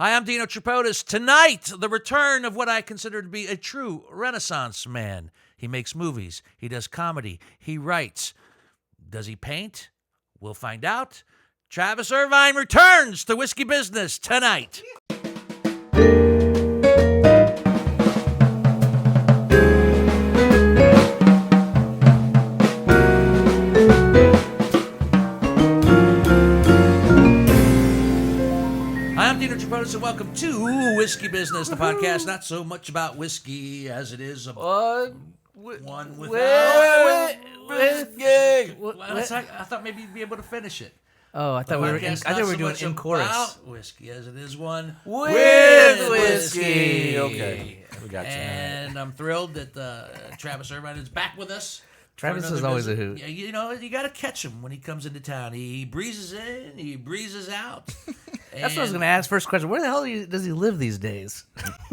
Hi, I'm Dino Tripodis. Tonight, the return of what I consider to be a true Renaissance man. He makes movies. He does comedy. He writes. Does he paint? We'll find out. Travis Irvine returns to Whiskey Business tonight. And welcome to Whiskey Business, the podcast. Not so much about whiskey as it is about one without whiskey. I thought maybe you'd be able to finish it. Oh, I thought we were doing in chorus. About whiskey as it is one with whiskey. Okay, we got you. And I'm thrilled that Travis Irvine is back with us. Travis is always a hoot. You know, you got to catch him when he comes into town. He breezes in, he breezes out. That's what I was going to ask. First question: where the hell does he live these days?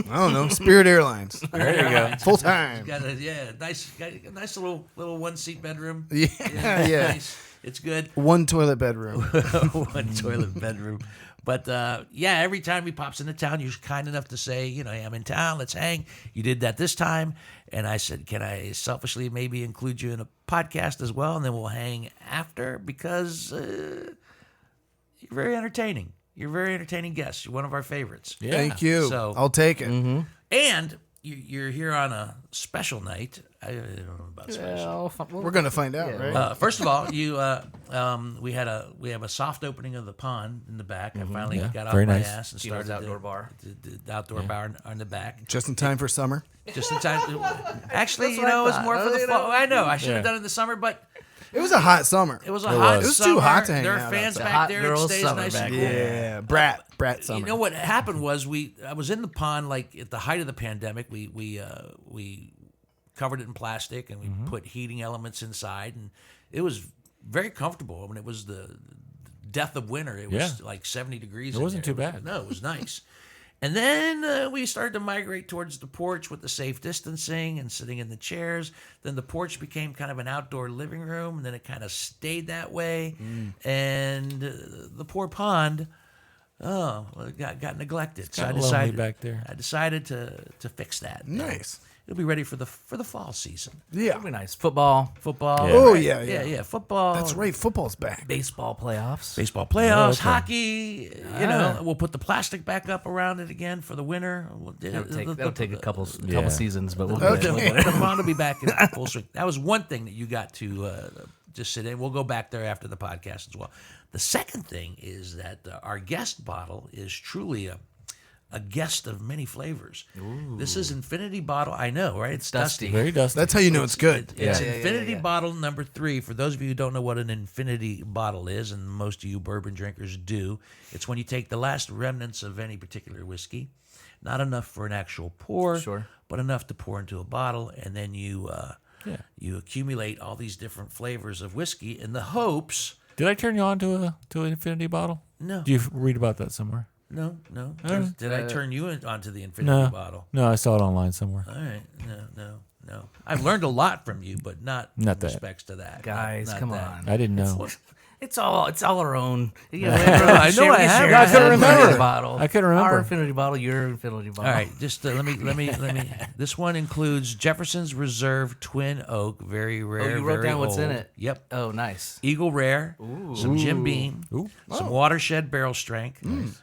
I don't know. Spirit Airlines. There you go. Full time. Got a nice little one-seat bedroom. Yeah. Nice. It's good. One toilet bedroom. One toilet bedroom. But, every time he pops into town, you're kind enough to say, hey, I'm in town, let's hang. You did that this time. And I said, can I selfishly maybe include you in a podcast as well? And then we'll hang after because you're very entertaining. You're a very entertaining guest. You're one of our favorites. Yeah. Thank you. So, I'll take it. Mm-hmm. And you're here on a special night. I don't know about special. We're gonna find out, right? First of all, we have a soft opening of the pond in the back. I finally got off my ass and started the outdoor bar. The outdoor bar on the back. Just in time for summer. Just in time. Actually, it was more for the fall. I know I should have done it in the summer, but it was a hot summer. It was a hot summer. It was too hot to hang out. There are fans outside. back there. It stays nice and cool. Yeah, brat summer. You know what happened was I was in the pond like at the height of the pandemic. We covered it in plastic and we put heating elements inside, and it was very comfortable. I mean, it was the death of winter. It was like 70 degrees. It wasn't too bad. No, it was nice. And then we started to migrate towards the porch with the safe distancing and sitting in the chairs. Then the porch became kind of an outdoor living room, and then it kind of stayed that way. And the poor pond, got neglected. It's kinda lonely back there. I decided to fix that. Nice. It'll be ready for the fall season. Yeah. It'll be nice. Football. Yeah. Oh, yeah. Football. That's right. Football's back. Baseball playoffs. Hockey. We'll put the plastic back up around it again for the winter. That'll take a couple seasons, but we'll the pond will be back in full swing. That was one thing that you got to just sit in. We'll go back there after the podcast as well. The second thing is that our guest bottle is truly a guest of many flavors. Ooh. This is Infinity Bottle. I know, right? It's dusty. Very dusty. That's how you know it's good. It's Infinity Bottle number 3. For those of you who don't know what an Infinity Bottle is, and most of you bourbon drinkers do, it's when you take the last remnants of any particular whiskey, not enough for an actual pour, but enough to pour into a bottle, and then you accumulate all these different flavors of whiskey in the hopes. Did I turn you on to an Infinity Bottle? No. Do you read about that somewhere? No. Did I turn you onto the Infinity Bottle? No, I saw it online somewhere. All right. No. I've learned a lot from you, but not in respects to that. Guys, not come that. on. I didn't know. It's all our own. I know I have. I couldn't remember. Bottle. I couldn't remember. Our Infinity Bottle, your Infinity Bottle. All right, just let me. This one includes Jefferson's Reserve Twin Oak, very rare. Oh, you wrote down what's in it. Yep. Oh, nice. Eagle Rare, some Jim Beam, some Watershed Barrel Strength. Nice.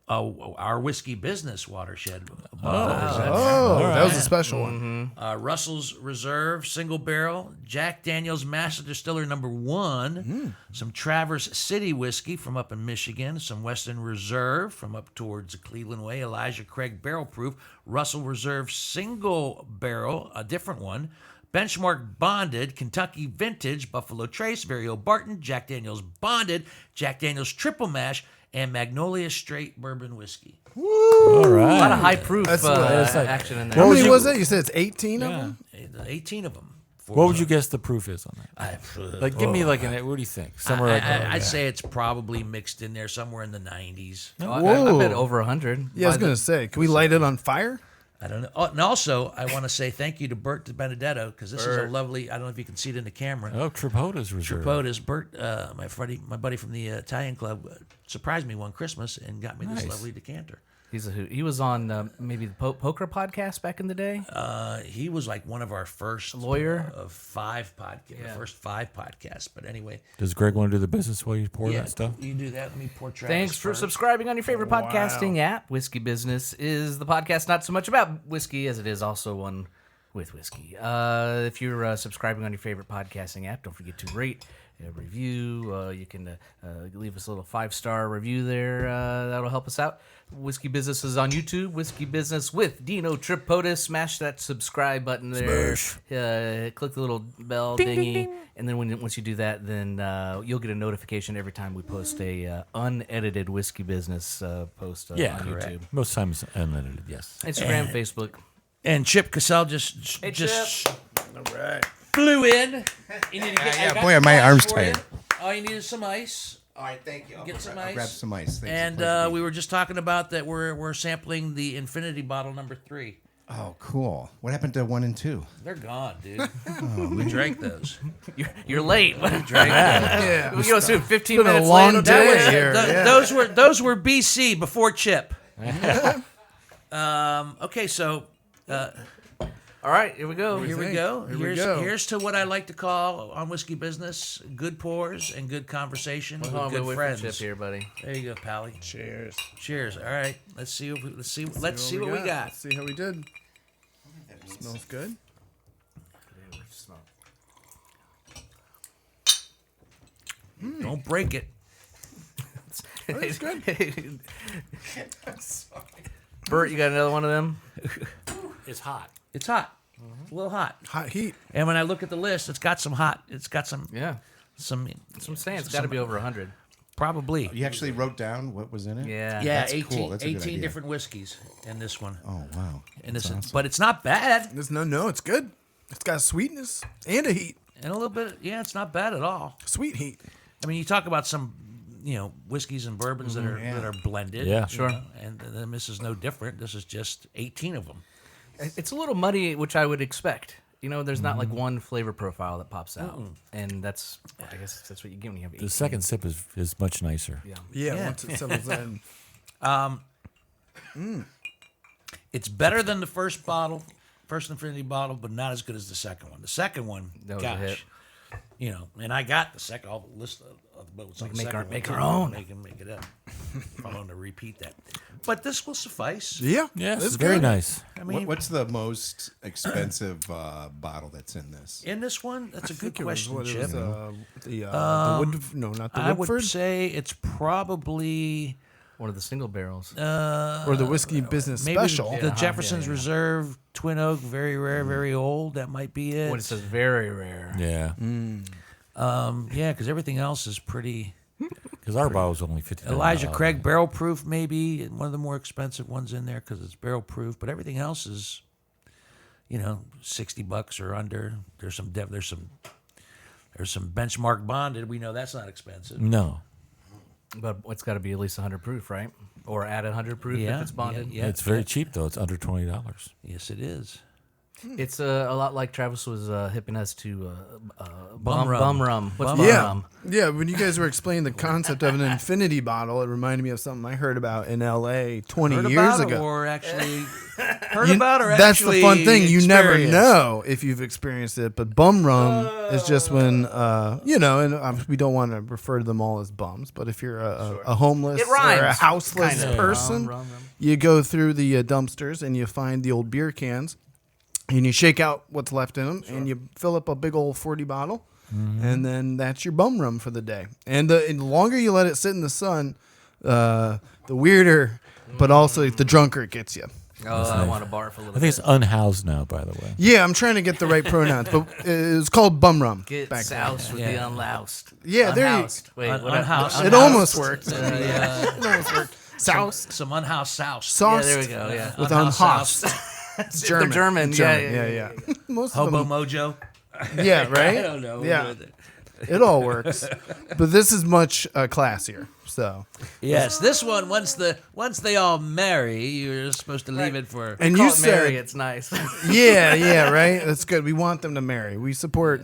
Our Whiskey Business Watershed bottle. That was a special one. Russell's Reserve Single Barrel, Jack Daniel's Master Distiller number 1, some Traverse City Whiskey from up in Michigan, some Western Reserve from up towards the Cleveland Way, Elijah Craig Barrel Proof, Russell Reserve Single Barrel, a different one, Benchmark Bonded, Kentucky Vintage, Buffalo Trace, Vario Barton, Jack Daniel's Bonded, Jack Daniel's Triple Mash, and Magnolia Straight Bourbon Whiskey. Woo! All right. A lot of high proof action in there. How many was that? You said it's 18 of them? 18 of them. What would you guess the proof is on that? Give me what do you think? Somewhere I'd say it's probably mixed in there somewhere in the 90s. I bet over 100. Yeah, I was going to say, can we light it on fire? I don't know. Oh, and also, I want to say thank you to Bert Benedetto, because this is a lovely, I don't know if you can see it in the camera. Oh, Tripodis Reserve. Tripodis. Bert, my buddy from the Italian club, surprised me one Christmas and got me this Nice. lovely decanter. He's a hoot. He was on maybe the poker podcast back in the day. He was like one of our first Lawyer? of 5 podcasts, Yeah. the first 5 podcasts. But anyway, Does Greg want to do the business while you pour that stuff? you do that. Let me pour Travis Thanks for first. subscribing on your favorite podcasting app. Whiskey Business is the podcast not so much about whiskey as it is also one with whiskey. If you're subscribing on your favorite podcasting app, don't forget to rate, review. You can leave us a little 5-star review there. That'll help us out. Whiskey Business is on YouTube. Whiskey Business with Dino Tripodis. Smash that subscribe button there. Click the little bell dingy. And then once you do that, then you'll get a notification every time we post a unedited Whiskey Business post on YouTube. Most times unlimited, yes. Instagram, Facebook. And Chip Cassell just Chip. All right. flew in. You need to get, I got boy, some my ice arm's for you. tired. All you need is some ice. All right, thank you. Get some I'll ice. grab some ice. Thanks. And we were just talking about that we're sampling the Infinity bottle number 3. oh, cool. What happened to 1 and 2? They're gone, dude. We drank those. You're late. Drank those. Yeah. We go soon. 15 been a minutes long later. day. That was, here, yeah. those were BC before Chip. Okay, so All right, here we go. here we think? go. Here we go. Here's to what I like to call on Whiskey Business: good pours and good conversation with Hold on, good wait for friends. Chip here, buddy. There you go, Pally. Cheers. Cheers. All right, let's see what we got. Let's see how we did. Smells good. Don't break it. It's good. Bert, you got another one of them? It's hot. It's hot. It's a little hot. Hot heat. And when I look at the list, it's got some hot. It's got some Yeah. some I'm saying it's got to be over 100. probably. You actually wrote down what was in it? Yeah. Yeah, That's 18, cool. That's a good 18 idea. different whiskeys in this one. Oh, wow. In this, That's awesome. but it's not bad. There's no, it's good. It's got sweetness and a heat. And a little bit, it's not bad at all. Sweet heat. I mean, you talk about some, whiskeys and bourbons that are blended. Yeah. Sure. And then this is no different. This is just 18 of them. It's a little muddy, which I would expect. There's not like one flavor profile that pops out. And I guess that's what you get when you have 18. The second sip is much nicer. Yeah. Yeah, once it settles in. It's better than the first Infinity bottle, but not as good as the second one. The second one, That was a hit. and I got the second all the list of what's on the Make second our- one. make our own. Make it up. I'm going to repeat that. But this will suffice. Yeah. Yes, it's very good. nice. I mean, What's the most expensive bottle that's in this? in this one, that's a good It was question, what it Chip. was, the Wood, no, not the I Woodford, would say it's probably One of the single barrels. or the Whiskey Business maybe Special. the Jefferson's Reserve Twin Oak, very rare, very old. That might be it. When it says very rare. Yeah. Yeah, because everything else is pretty. Because our bottle's only $50. Elijah Craig barrel proof, maybe one of the more expensive ones in there because it's barrel proof. But everything else is, $60 or under. There's some benchmark bonded. We know that's not expensive. No. But it's got to be at least 100 proof, right? Or at 100 proof if it's bonded. Yeah, It's very cheap, though. It's under $20. Yes, it is. It's a lot like Travis was hipping us to Bum rum. Bum rum. What's Bum bum Yeah, rum? yeah. When you guys were explaining the concept of an infinity bottle, it reminded me of something I heard about in L.A. 20 Heard years about ago. or actually heard You- about or that's actually the fun thing. You never experienced? know if you've experienced it. But bum rum is just when, and we don't want to refer to them all as bums. But if you're a homeless It or a rhymes. houseless Kinda. person, Rum. you go through the dumpsters and you find the old beer cans. And you shake out what's left in them, and you fill up a big old 40 bottle, and then that's your bum rum for the day. And the longer you let it sit in the sun, the weirder, but also the drunker it gets you. Oh, I want to barf a little I think it's unhoused now, by the way. Yeah, I'm trying to get the right pronouns, but it was called bum rum. Get back then. soused with the unloused. Yeah, there you- Unhoused. Wait, what? Unhoused. It almost worked. It almost worked. Souse. Some unhoused souse. Yeah, Sauced there we go. Yeah. with Unhoused unhoused. It's They're German. Yeah. Most of Hobo them. Mojo. Yeah, right? I don't know. Yeah. It all works. But this is much classier. So, Yes, this one once they all marry, you're supposed to leave it for. and Call you it Mary, said, it's nice. yeah, right. That's good. We want them to marry. We support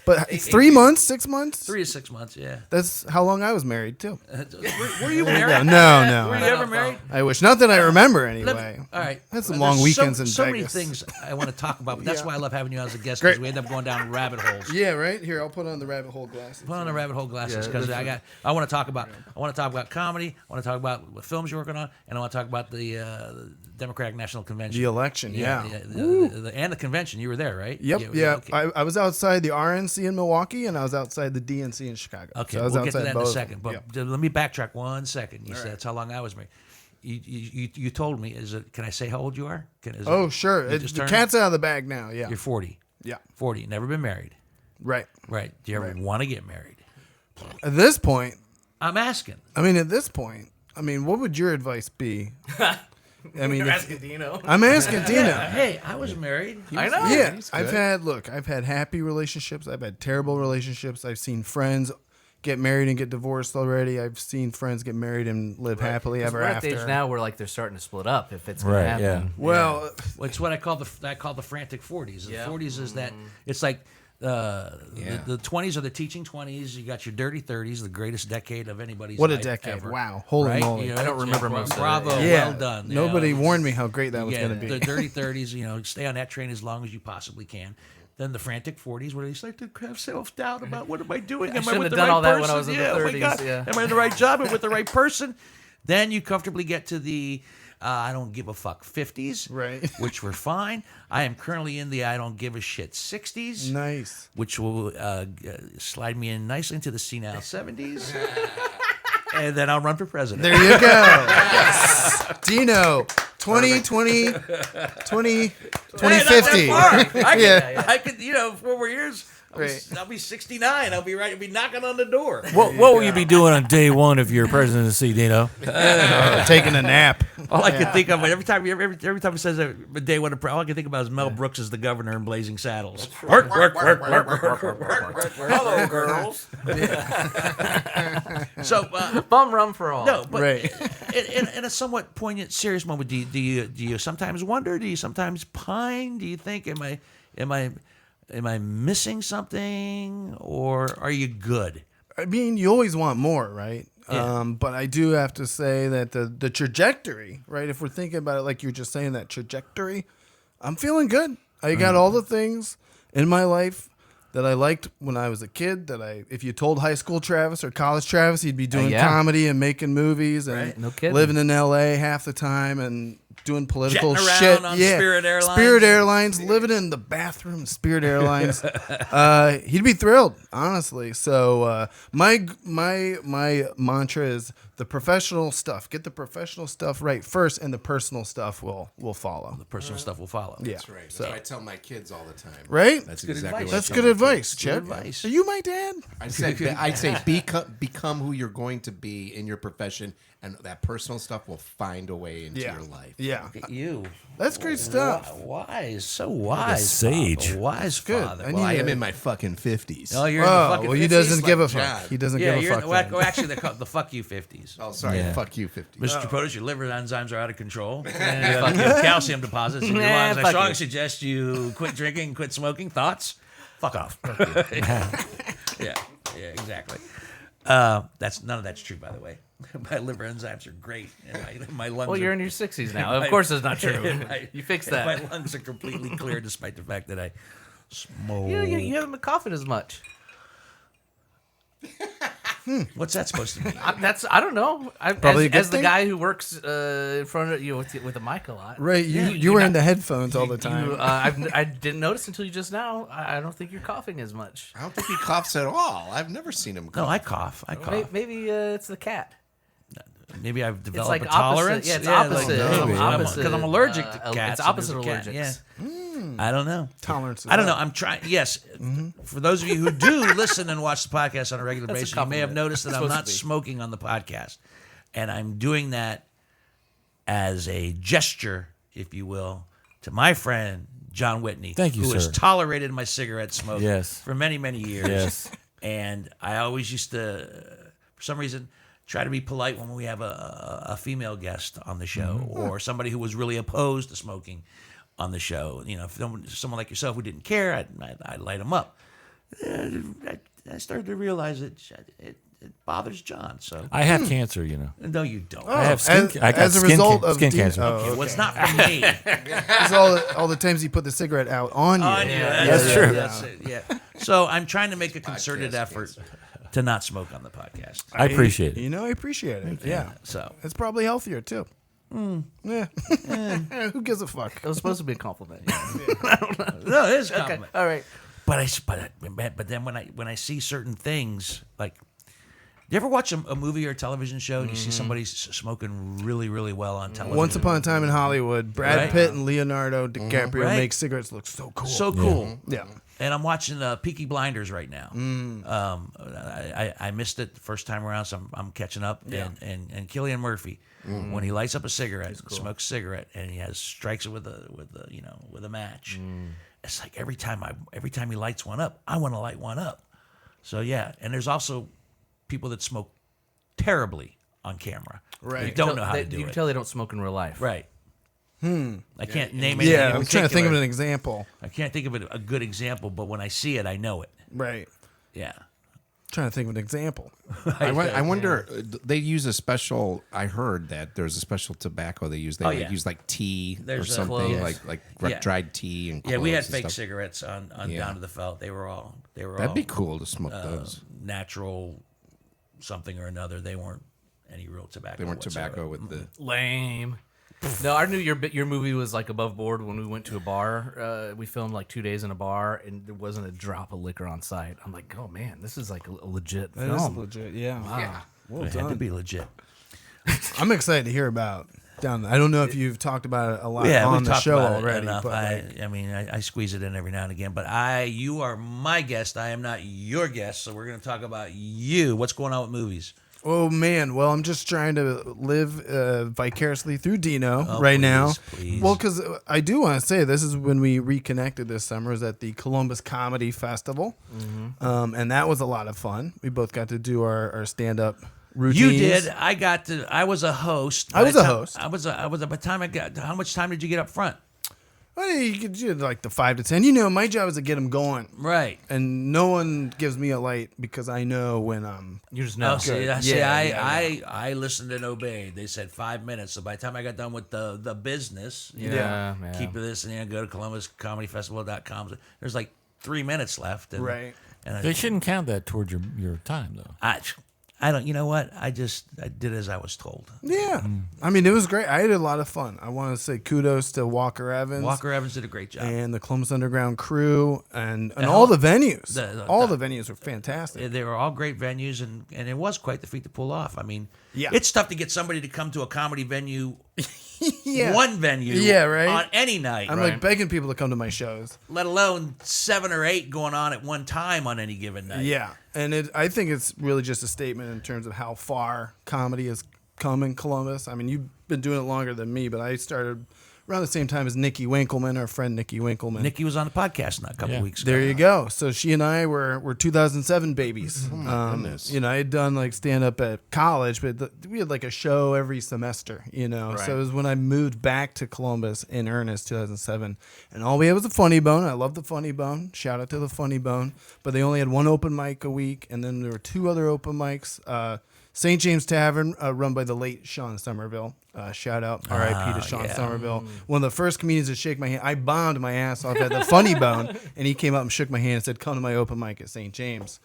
But 3 months, 6 months? 3 to 6 months, yeah. That's how long I was married too. Were you married? No. Were you ever married? I wish. Not that I remember anyway. All right. Had some Well, long there's weekends in so Vegas. many things I want to talk about, but that's why I love having you on as a guest, Great. because we end up going down rabbit holes. Yeah, right. Here, I'll put on the rabbit hole glasses. Put on the rabbit hole glasses, because I want to talk about comedy. I want to talk about what films you're working on, and I want to talk about the Democratic National Convention. The election, yeah. And the convention. You were there, right? Yep, yeah. Okay. I was outside the RNC in Milwaukee, and I was outside the DNC in Chicago. Okay, So I was we'll get to outside that in a both. second. But Yep. let me backtrack 1 second. You said that's how long I was married. You told me. Can I say how old you are? Oh, sure. You just The turned- cat's out of the bag now. Yeah. You're 40. Yeah. 40. Never been married. Right. Right. Do you ever want to get married? At this point, I'm asking. what would your advice be? I mean, You're if- asking Dino. I'm asking Dino. Hey, I was married. I know. Yeah, I've had happy relationships. I've had terrible relationships. I've seen friends get married and get divorced already. I've seen friends get married and live happily ever We're at after. the age now where like they're starting to split up if it's going to Right, happen. Well, It's what I call the frantic 40s. The Yeah. 40s is that it's like the 20s are the teaching 20s. You got your dirty 30s, the greatest decade of anybody's what a life decade! ever. Wow, holy Right? moly! You know, I don't remember most of it. Bravo, Yeah, well done. nobody You know, warned me how great that was yeah, going to be. the dirty 30s, stay on that train as long as you possibly can. Then the frantic 40s, where you start to have self-doubt about what am I doing? Am I shouldn't with have the done right all that person? when I was in the Oh my 30s, God. yeah. Am I in the right job and with the right person? Then you comfortably get to the I don't give a fuck 50s, Right. which were fine. I am currently in the I don't give a shit 60s, Nice. which will slide me in nicely into the senile 70s. And then I'll run for president. There you go. Yes. Dino, 20, 2050. I could, 4 more years. Right. I'll be 69. I'll be knocking on the door. What will you be doing on day one of your presidency, Dino? Taking a nap. All I can think of every time he says a day one, all I can think about is Mel Brooks as the governor in Blazing Saddles. Work. Hello, girls. So Bum rum for all. no, but Right. in a somewhat poignant, serious moment, do you sometimes wonder? Do you sometimes pine? Do you think am I missing something, or are you good? I mean, you always want more, right? Yeah. But I do have to say that the trajectory, right? If we're thinking about it like you were just saying, that trajectory, I'm feeling good. I got all the things in my life that I liked when I was a kid. If you told high school Travis or college Travis, he'd be doing yeah. comedy and making movies and Right, no kidding. living in LA half the time and doing political Jetting around shit. on yeah, Spirit Airlines. Spirit Airlines, living in the bathroom, of Spirit Airlines. He'd be thrilled, honestly. So my mantra is the professional stuff. Get the professional stuff right first, and the personal stuff will follow. The personal stuff will follow. Yeah, That's right. That's what I tell my kids all the time. right. That's good exactly advice. what I That's tell good my advice, kids. Chet. advice. Are you my dad? I'd say become who you're going to be in your profession, and that personal stuff will find a way into your life. Yeah, Look at you. that's great stuff. Wise, so wise. sage. Father. Wise good. father. I Well, I need am a- in my fucking 50s. Oh, you're in the Oh, fucking well, he 50s? doesn't give a like fuck. John. He doesn't Yeah, give a you're fuck. in the, then. well, actually, they're called the fuck you 50s. Oh, sorry. Yeah. Fuck you, 50s. Mr. Tripodis, your liver enzymes are out of control. And you have calcium deposits in your Nah, lungs. I fuck strongly you. suggest you quit drinking, quit smoking. Thoughts? Fuck off. yeah, exactly. That's none of that's true, by the way. My liver enzymes are great, and my lungs. Well, you're are, in your 60s now. Of course, it's not true. You fixed that. My lungs are completely clear, despite the fact that I smoke. You haven't been coughing as much. What's that supposed to mean? I don't know. Probably a good as the thing. guy who works in front of you with the mic a lot. Right, you were in the headphones all the time. I didn't notice until you just now. I don't think you're coughing as much. I don't think he coughs at all. I've never seen him cough. No, I cough. I cough. Maybe it's the cat. Maybe I've It's developed like a tolerance. opposite. Yeah, it's opposite. maybe. Opposite. Because I'm allergic to cats. It's and opposite there's a cat. allergics. Yeah. I don't know. Tolerance. I don't know. I'm trying. Yes, for those of you who do listen and watch the podcast on a regular That's a basis, you may have compliment. noticed that I'm Supposed not to be. smoking on the podcast, and I'm doing that as a gesture, if you will, to my friend John Whitney, Thank you, who has sir. tolerated my cigarette smoke Yes. for many, many years. Yes. And I always used to, for some reason, try to be polite when we have a female guest on the show or somebody who was really opposed to smoking on the show. If someone like yourself who didn't care, I'd light them up. I started to realize it bothers John. So I have cancer, you know. no, you don't. I have skin. I got as a skin, result of skin de- cancer. oh, Well, it's not from me. It's all the times you put the cigarette out on you. On you. That's true. That's it, yeah. So I'm trying to make a concerted effort to not smoke on the podcast. I appreciate it. You know, I appreciate it. Yeah. So It's probably healthier too. Yeah. Who gives a fuck? It was supposed to be a compliment. no, it is a compliment. All right. But then when I see certain things like. Do you ever watch a movie or a television show and you see somebody smoking really, really well on television? Once upon a time in Hollywood, Brad Right. Pitt and Leonardo DiCaprio Right. make cigarettes look so cool. So cool. Yeah. And I'm watching Peaky Blinders right now. I missed it the first time around, so I'm catching up. Yeah. And Cillian Murphy, when he lights up a cigarette, smokes a cigarette, and he strikes it with a match. It's like every time he lights one up, I want to light one up. So yeah, and there's also people that smoke terribly on camera. Right. They don't know how to do You can it. tell they don't smoke in real life. Right. I can't name any. Yeah, in I'm trying to think of particular. an example. I can't think of a good example, but when I see it, I know it. Right. Yeah. Trying to think of an example. I wonder. They use a special. I heard that there's a special tobacco they use. They yeah. use like tea There's or something cloves. like Yeah. dried tea and Yeah, we had cloves and fake stuff. cigarettes on Yeah. down to the felt. They were all That'd be cool to smoke those. natural something or another. They weren't any real tobacco. They weren't whatsoever. tobacco with the. Lame. No, I knew your movie was like above board when we went to a bar. We filmed like 2 days in a bar, and there wasn't a drop of liquor on site. I'm like, oh man, this is like a legit That is film. legit. Yeah. Yeah. Well It had to done. be legit. I'm excited to hear about down there. I don't know if you've talked about it a lot Yeah, on we the talked show about already. it enough. But I squeeze it in every now and again. But you are my guest. I am not your guest. So we're going to talk about you. What's going on with movies? oh man, well I'm just trying to live vicariously through Dino right now. please. Well, because I do want to say this is when we reconnected this summer. Was at the Columbus Comedy Festival, and that was a lot of fun. We both got to do our stand up routines. You did. I was a host. I was a host. I was by the time I got. How much time did you get up front? Well, you could do like the 5 to 10. You know, my job is to get them going, Right. and no one gives me a light because I know when I'm. You just know. Oh, see, Yeah, I listened and obeyed. They said 5 minutes. So by the time I got done with the business, Yeah. keep this and go to ColumbusComedyFestival.com. There's like 3 minutes left. And, Right. And They shouldn't count that towards your time, though. I don't. You know what? I did as I was told. Yeah. I mean, it was great. I had a lot of fun. I want to say kudos to Walker Evans. Walker Evans did a great job. And the Columbus Underground crew and all the venues. All the venues were fantastic. They were all great venues, and it was quite the feat to pull off. I mean, Yeah. it's tough to get somebody to come to a comedy venue, Yeah. one venue, Yeah, right. on any night, I'm like begging people to come to my shows. let alone 7 or 8 going on at one time on any given night. Yeah. And I think it's really just a statement in terms of how far comedy has come in Columbus. I mean, you've been doing it longer than me, but I started around the same time as Nikki Winkleman, our friend Nikki Winkleman. Nikki was on the podcast a couple Yeah. weeks ago. There you go. So she and I were 2007 babies. goodness. You know, I had done like stand up at college, but we had like a show every semester, you know. Right. So it was when I moved back to Columbus in earnest, 2007. And all we had was a Funny Bone. I love the Funny Bone. Shout out to the Funny Bone. But they only had one open mic a week. And then there were 2 other open mics. St. James Tavern, run by the late Sean Somerville. Shout out, R.I.P. to Sean Somerville. One of the first comedians to shake my hand. I bombed my ass off at the Funny Bone, and he came up and shook my hand and said, "Come to my open mic at St. James."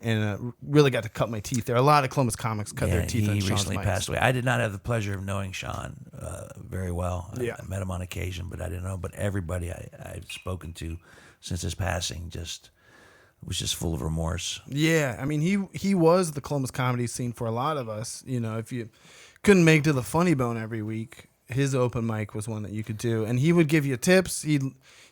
And really got to cut my teeth there. A lot of Columbus comics cut their teeth on he Sean's recently mics. passed away. I did not have the pleasure of knowing Sean very well. Yeah. I met him on occasion, but I didn't know. But everybody I've spoken to since his passing was just full of remorse. Yeah, I mean, he was the Columbus comedy scene for a lot of us. You know, if you couldn't make it to the Funny Bone every week, his open mic was one that you could do, and he would give you tips. He'd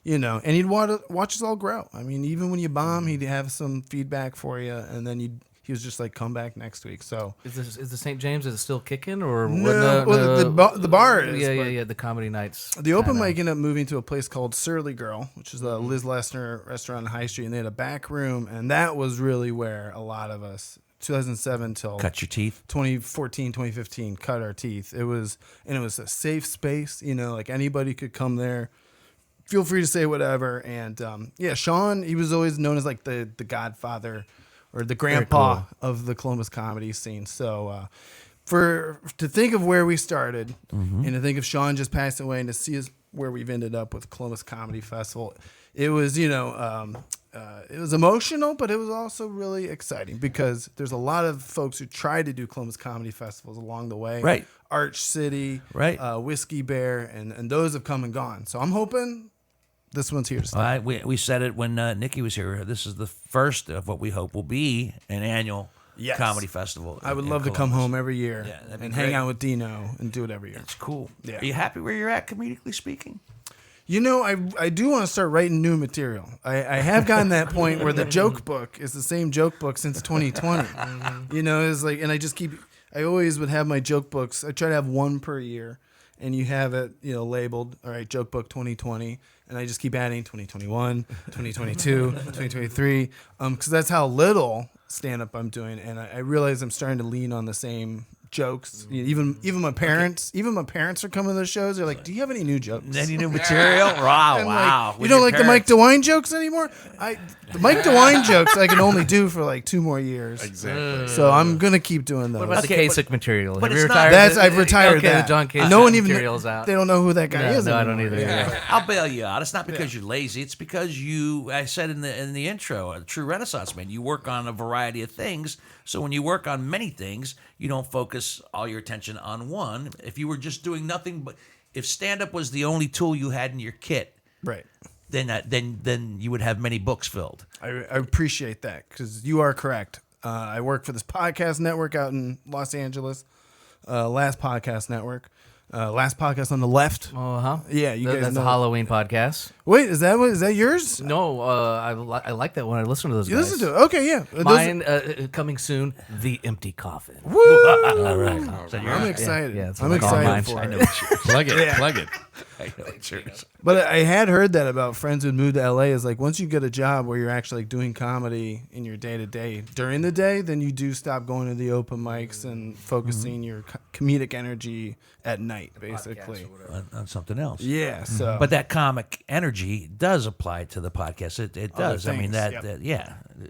he'd watch us all grow. I mean, even when you bomb, he'd have some feedback for you, and then he was just like, come back next week. So Is the St. James, is it still kicking or No, well, the bar is, but- yeah, the comedy nights. the open kinda- mic ended up moving to a place called Surly Girl, which is a Liz Lesner restaurant on High Street, and they had a back room, and that was really where a lot of us, 2007 till Cut your teeth. 2014, 2015, cut our teeth. It was a safe space, like anybody could come there, feel free to say whatever. And Sean, he was always known as like the godfather or the grandpa of the Columbus comedy scene. So to think of where we started and to think of Sean just passing away and to see us where we've ended up with Columbus Comedy Festival, it was, it was emotional, but it was also really exciting because there's a lot of folks who tried to do Columbus Comedy Festivals along the way. Right. Arch City, Right. Whiskey Bear, and those have come and gone. So I'm hoping this one's here to stay. We said it when Nikki was here. This is the first of what we hope will be an annual comedy festival. I would in love to come Columbus. home every year that'd be and great. hang out with Dino and do it every year. It's cool. Yeah. Are you happy where you're at, comedically speaking? I do want to start writing new material. I have gotten that point where the joke book is the same joke book since 2020. It's like, and I always would have my joke books. I try to have one per year, and you have it, labeled, all right, joke book 2020, and I just keep adding 2021, 2022, 2023, because that's how little stand-up I'm doing, and I realize I'm starting to lean on the same jokes. Even my parents are coming to the shows. They're like, "Do you have any new jokes? Any new material?" Wow, I'm wow. like, you don't like the Mike DeWine jokes anymore? The Mike DeWine jokes I can only do for like 2 more years. Exactly. So I'm gonna keep doing those. What about the Kasich material? but Have you it's not- retired? I've retired okay, that. The John Kasich no one even material's out. they don't know who that guy is. No, I don't anymore. either. Yeah. I'll bail you out. It's not because you're lazy. It's because I said in the intro, a true Renaissance man. You work on a variety of things. So when you work on many things, you don't focus all your attention on one. If you were just doing nothing but, if stand-up was the only tool you had in your kit, Right. then you would have many books filled. I appreciate that because you are correct. I work for this podcast network out in Los Angeles. Last Podcast Network. Last Podcast on the Left. Yeah, you guys That's know. a Halloween podcast. Wait, is that yours? No, I like that one. I listen to those You guys. listen to it? Okay, yeah. Mine coming soon. The Empty Coffin. Woo! All right. I'm excited. Yeah, it's I'm like all mine. excited for I know it. it's yours. Plug it. Yeah. Plug it. I know it's yours. But I had heard that about friends who moved to LA is like once you get a job where you're actually like doing comedy in your day to day during the day, then you do stop going to the open mics and focusing your comedic energy at night, basically. On something else. Yeah. So, But that comic energy does apply to the podcast. It does. I mean, things,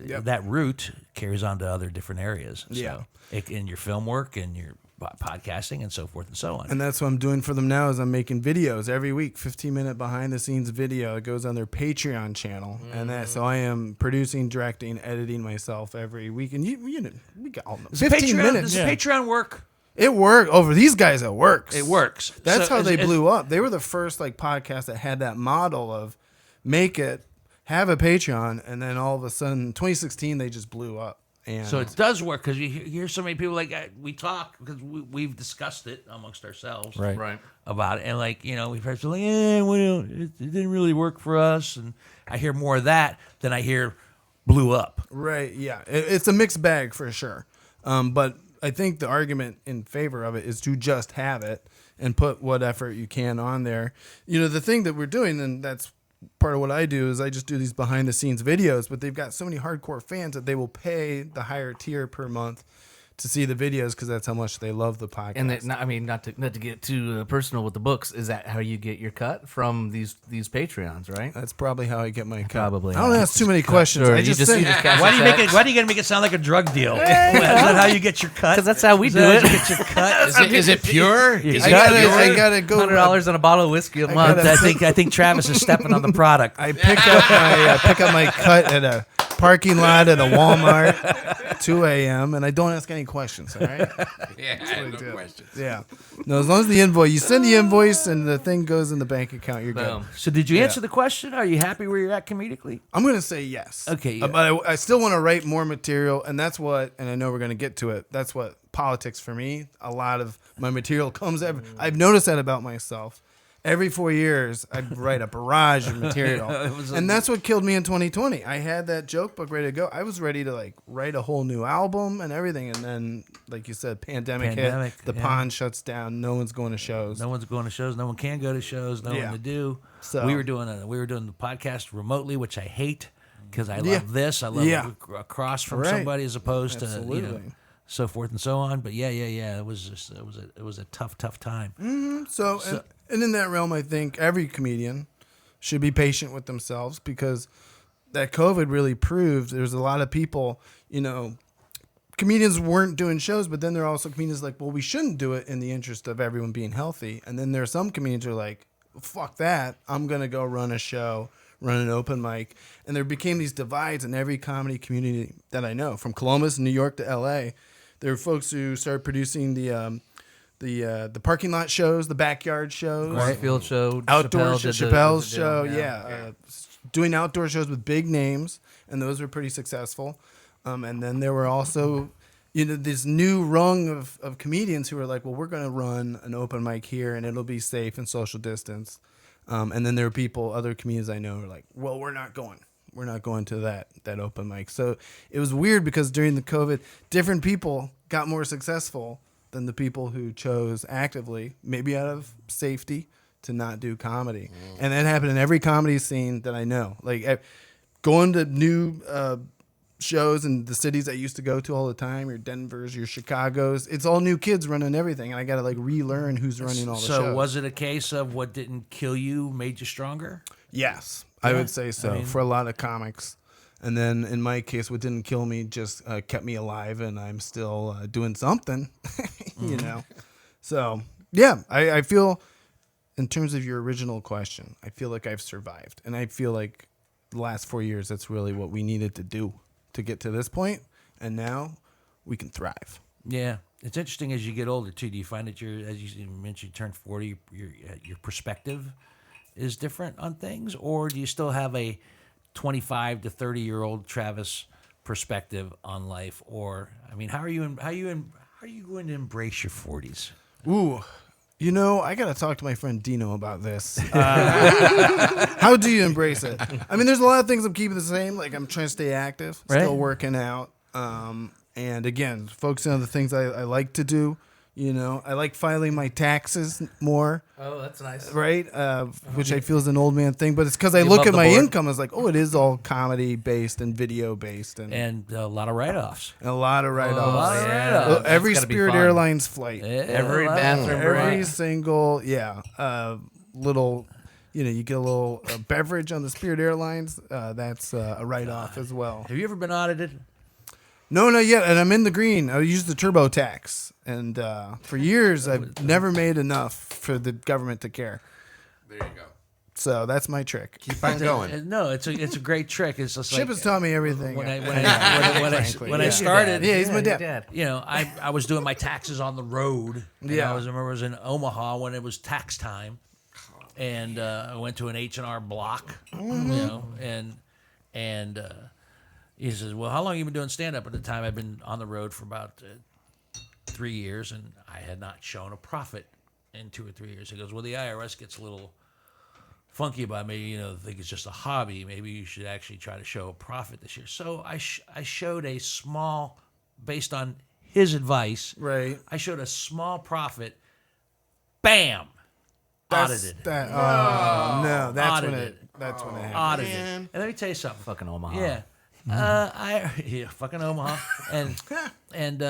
Yep. that route carries on to other different areas. Yeah. So in your film work and your podcasting and so forth and so on. and that's what I'm doing for them now is I'm making videos every week, 15-minute behind the scenes video. It goes on their Patreon channel, and so I am producing, directing, editing myself every week. And we got all 15 minutes. Does Patreon work? It worked. Over these guys, it works. It works. That's So how they is- blew up. They were the first podcast that had that model of make it, have a Patreon, and then all of a sudden, 2016, they just blew up. And So it does work because you hear so many people we talk because we've discussed it amongst ourselves Right. about it, and we've heard like it didn't really work for us, and I hear more of that than I hear blew up. right, yeah, it's a mixed bag for sure. But I think the argument in favor of it is to just have it and put what effort you can on there. The thing that we're doing, and that's part of what I do, is I just do these behind the scenes videos, but they've got so many hardcore fans that they will pay the higher tier per month to see the videos because that's how much they love the podcast. And not to get too personal with the books. Is that how you get your cut from these Patreons? Right. That's probably how I get my cut. Probably. I don't ask too many questions. Sure, I you just just- think, you just cash Why do you check. make it? Why do you gotta make it sound like a drug deal? Is that how you get your cut? 'Cause that's how we Is do that how it. you get your cut? Is it pure? Is I it gotta go. $100 on a bottle of whiskey a month. I think Travis is stepping on the product. I pick up my cut at a parking lot at a Walmart, 2 a.m. and I don't ask any questions. All right. Yeah, no questions. Yeah. No, as long as the invoice, you send the invoice and the thing goes in the bank account, you're good. Boom. So did you answer the question? Are you happy where you're at comedically? I'm going to say yes. Okay, yeah. But I still want to write more material, and that's what, and I know we're going to get to it, that's what politics for me, a lot of my material comes, I've noticed that about myself. Every 4 years, I'd write a barrage of material. And that's what killed me in 2020. I had that joke book ready to go. I was ready to write a whole new album and everything. And then, like you said, pandemic hit. The pond shuts down. No one's going to shows. No one's going to shows. No one can go to shows. No one to do. So- we were doing the podcast remotely, which I hate because I love this. I love it across from Right. somebody as opposed to Absolutely. so forth and so on. But yeah. It was a tough time. So and in that realm, I think every comedian should be patient with themselves, because that COVID really proved there's a lot of people, comedians weren't doing shows, but then there are also comedians like, well, we shouldn't do it in the interest of everyone being healthy. And then there are some comedians who are like, fuck that. I'm going to go run a show, run an open mic. And there became these divides in every comedy community that I know, from Columbus, New York to LA. There were folks who started producing the parking lot shows, the backyard shows, Cornfield show, outdoor Chappelle's show, yeah. doing outdoor shows with big names, and those were pretty successful. And then there were also, this new rung of comedians who were like, well, we're going to run an open mic here, and it'll be safe and social distance. And then there were other comedians I know who were like, well, we're not going to that open mic. So it was weird, because during the COVID, different people got more successful than the people who chose actively, maybe out of safety, to not do comedy. And that happened in every comedy scene that I know. Like going to new shows in the cities I used to go to all the time, your Denvers, your Chicagos. It's all new kids running everything, and I got to relearn who's running all the shows. So was it a case of what didn't kill you made you stronger? Yes, I would say so, for a lot of comics. And then in my case, what didn't kill me just kept me alive, and I'm still doing something, So, yeah, I feel, in terms of your original question, I feel like I've survived. And I feel like the last 4 years, that's really what we needed to do to get to this point. And now we can thrive. Yeah. It's interesting as you get older, too. Do you find that as you mentioned, you turn 40, your perspective is different on things? Or do you still have a 25 to 30-year-old Travis perspective on life? Or, how are you going to embrace your 40s? Ooh, I got to talk to my friend Dino about this. How do you embrace it? There's a lot of things I'm keeping the same. Like, I'm trying to stay active, still working out. And again, focusing on the things I like to do. I like filing my taxes more. Oh, that's nice. Right? Which I feel is an old man thing, but it's because I look at my income as like, it is all comedy based and video based. And a lot lot of write-offs. A lot of write-offs. A lot of write-offs. Every Spirit Airlines flight. Every bathroom Every break. single, little, you get a little beverage on the Spirit Airlines. That's a write-off as well. Have you ever been audited? No, not yet. And I'm in the green. I use the TurboTax. And for years, I've never made enough for the government to care. There you go. So that's my trick. Keep on going. No, it's a great trick. It's just Chip has taught me everything. When I started, yeah, he's my dad. I was doing my taxes on the road. Yeah. I remember I was in Omaha when it was tax time, and I went to an H&R Block. And he says, "Well, how long have you been doing stand-up?" At the time, I'd been on the road for about 3 years, and I had not shown a profit in 2 or 3 years. He goes, "Well, the IRS gets a little funky about me, think it's just a hobby. Maybe you should actually try to show a profit this year." So I showed a small, based on his advice, Right. I showed a small profit. Bam, audited. That's when it happened. Audited. And let me tell you something. Fucking Omaha. Yeah. Fucking Omaha. And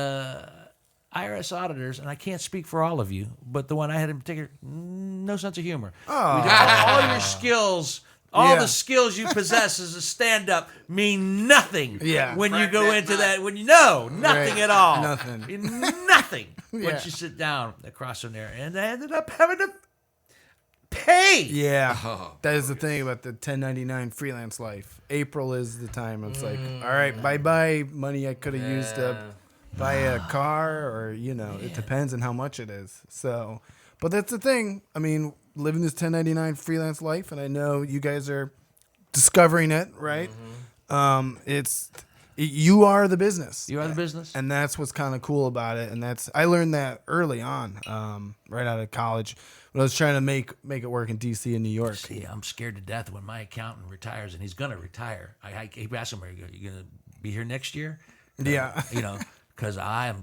IRS auditors, and I can't speak for all of you, but the one I had in particular, no sense of humor. Oh. All your skills, the skills you possess as a stand-up mean nothing when you go into that. Nothing at all. Nothing. Once you sit down across from there. And I ended up having to pay. Yeah. That is the thing about the 1099 freelance life. April is the time. It's like, all right, bye-bye money I could have used to buy a car, or, it depends on how much it is. So, but that's the thing. Living this 1099 freelance life, and I know you guys are discovering it, right? You are the business. You are the business. And that's what's kind of cool about it. And I learned that early on, right out of college, when I was trying to make it work in D.C. and New York. See, I'm scared to death when my accountant retires, and he's going to retire. I keep asking him, "Are you going to be here next year?" Yeah. Because I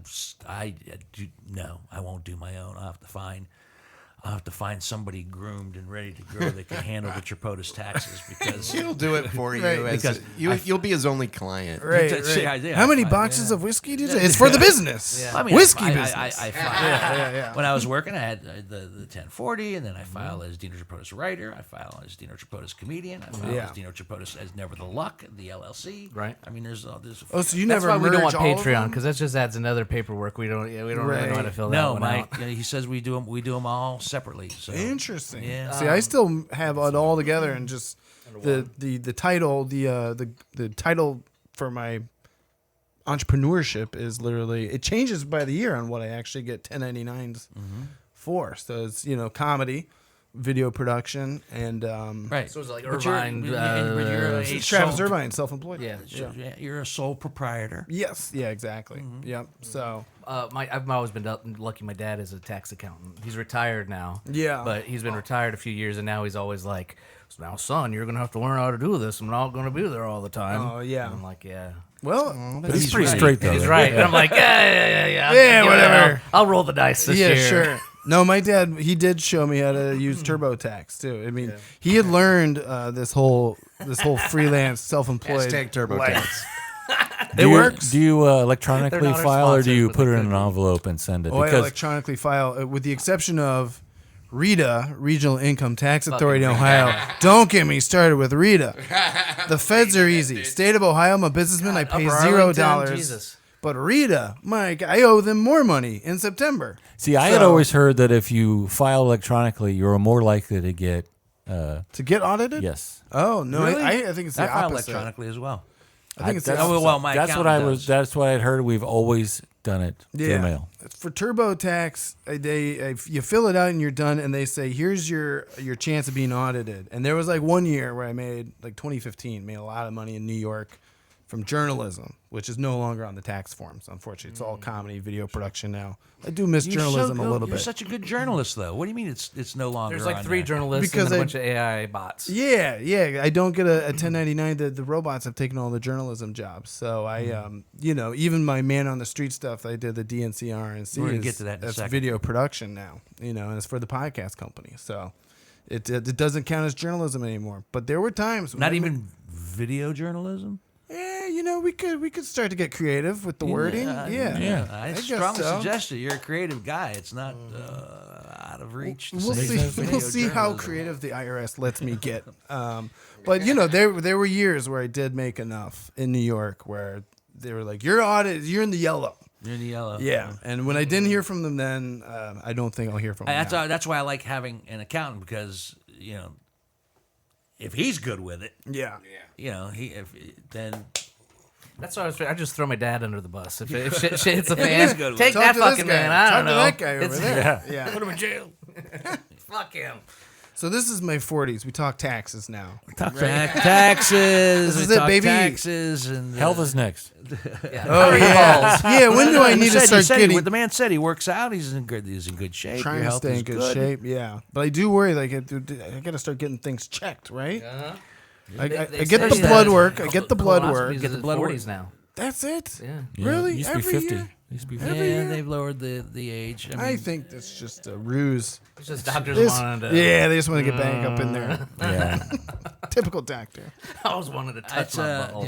won't do my own. I'll have to find I'll have to find somebody groomed and ready to go that can handle the Tripodis taxes because He'll do it for you. Right. Because you'll be his only client. Right, That's- right. yeah, How many I- boxes of whiskey do you take? It's for the business. I mean, Whiskey I business. filed. When I was working, I had the 1040, and then I filed as Dino Tripodis writer. I filed as Dino Tripodis comedian. I filed Yeah. as Dino Tripodis as Never the Luck, the LLC. Right. I mean, there's Oh, so you That's never why we don't want merge all of Patreon them? because that just adds another paperwork. We don't really know how to fill that no, one Mike. out. He says we do them all separately. So Interesting. Yeah. See, I still have it all together, and just the title, the title for my entrepreneurship is literally it changes by the year on what I actually get 1099s for. So it's comedy, video production, and right. So it's like But you're- Irvine. you're a Travis sole- Irvine, self-employed. Yeah. You're a sole proprietor. Yes. Yeah. Exactly. Mm-hmm. Yep. So I've always been lucky. My dad is a tax accountant. He's retired now. Yeah. But he's been retired a few years, and now he's always like, "So now, son, you're gonna have to learn how to do this. I'm not gonna be there all the time." Oh, yeah. And I'm like, yeah. well, But he's pretty right. straight though. He's right? right. And I'm like, yeah. Yeah, Give it whatever. up. I'll roll the dice this yeah, year. sure. No, my dad, he did show me how to use TurboTax too. I mean, he had learned this whole freelance self-employed Hashtag TurboTax. life. Do It you- works. Do you electronically They're not our file, or do you sponsors, but put they it in could an be. envelope and send it? Oh, I Because electronically file, with the exception of RITA, Regional Income Tax Authority in Ohio. Don't get me started with RITA. The feds are easy. State of Ohio, I'm a businessman. I pay Upper $0. Arlington, Jesus. But RITA, Mike, I owe them more money in September. see, I had So- always heard that if you file electronically, you're more likely to get To get audited? yes. Oh, no. Really? I think it's the I file opposite. electronically as well. I think it's the that's, opposite. well, my that's what I accountant was. does. That's what I'd heard. We've always done it through the mail. For TurboTax, you fill it out and you're done, and they say, "Here's your chance of being audited." And there was like one year where I made 2015, made a lot of money in New York from journalism, which is no longer on the tax forms. Unfortunately, it's all comedy, video production now. I do miss journalism a little You're bit. such a good journalist, though. What do you mean it's no longer? There's like on 3 there? journalists Because and a I- bunch of AI bots. Yeah. I don't get a 1099. The robots have taken all the journalism jobs. So I, even my man on the street stuff, I did the DNCR and C. We're gonna get to that in a That's second. video production now. And it's for the podcast company. So it doesn't count as journalism anymore. But there were times when Not I- even video journalism. we could start to get creative with the wording. Yeah. I guess strongly so. suggest it. You're a creative guy. It's not out of reach. To We'll say see. video We'll see how journalism. creative the IRS lets me get. But there were years where I did make enough in New York where they were like, "You're you're in the yellow." You're in the yellow. Yeah, and when I didn't hear from them, then I don't think I'll hear from them. now. That's why I like having an accountant because if he's good with it, Yeah. then That's why I just throw my dad under the bus. If shit hits the It fan, is good. take Talk that to this fucking guy. man. I Talk don't to know. that guy over It's- there. Yeah. Put him in jail. Fuck him. So this is my 40s. We talk taxes now. taxes. This is we it, talk baby. Taxes and Health is next. Oh yeah. Yeah. When do I need to start getting? The man said he works out. He's in good shape. Trying Your to health stay is in good shape. Yeah, but I do worry. I got to start getting things checked. Right. I get the say blood that work. I get the blood colonoscopies work. is Get the in blood work. 40s now. That's it. Yeah. Really? It used to be Every 50. year? Used to be Every 50. Yeah, year? they've lowered the age. I think that's just a ruse. It's just doctors This- wanted to. yeah, they just want to get back up in there. Yeah. Typical doctor. I always wanted to touch my butthole.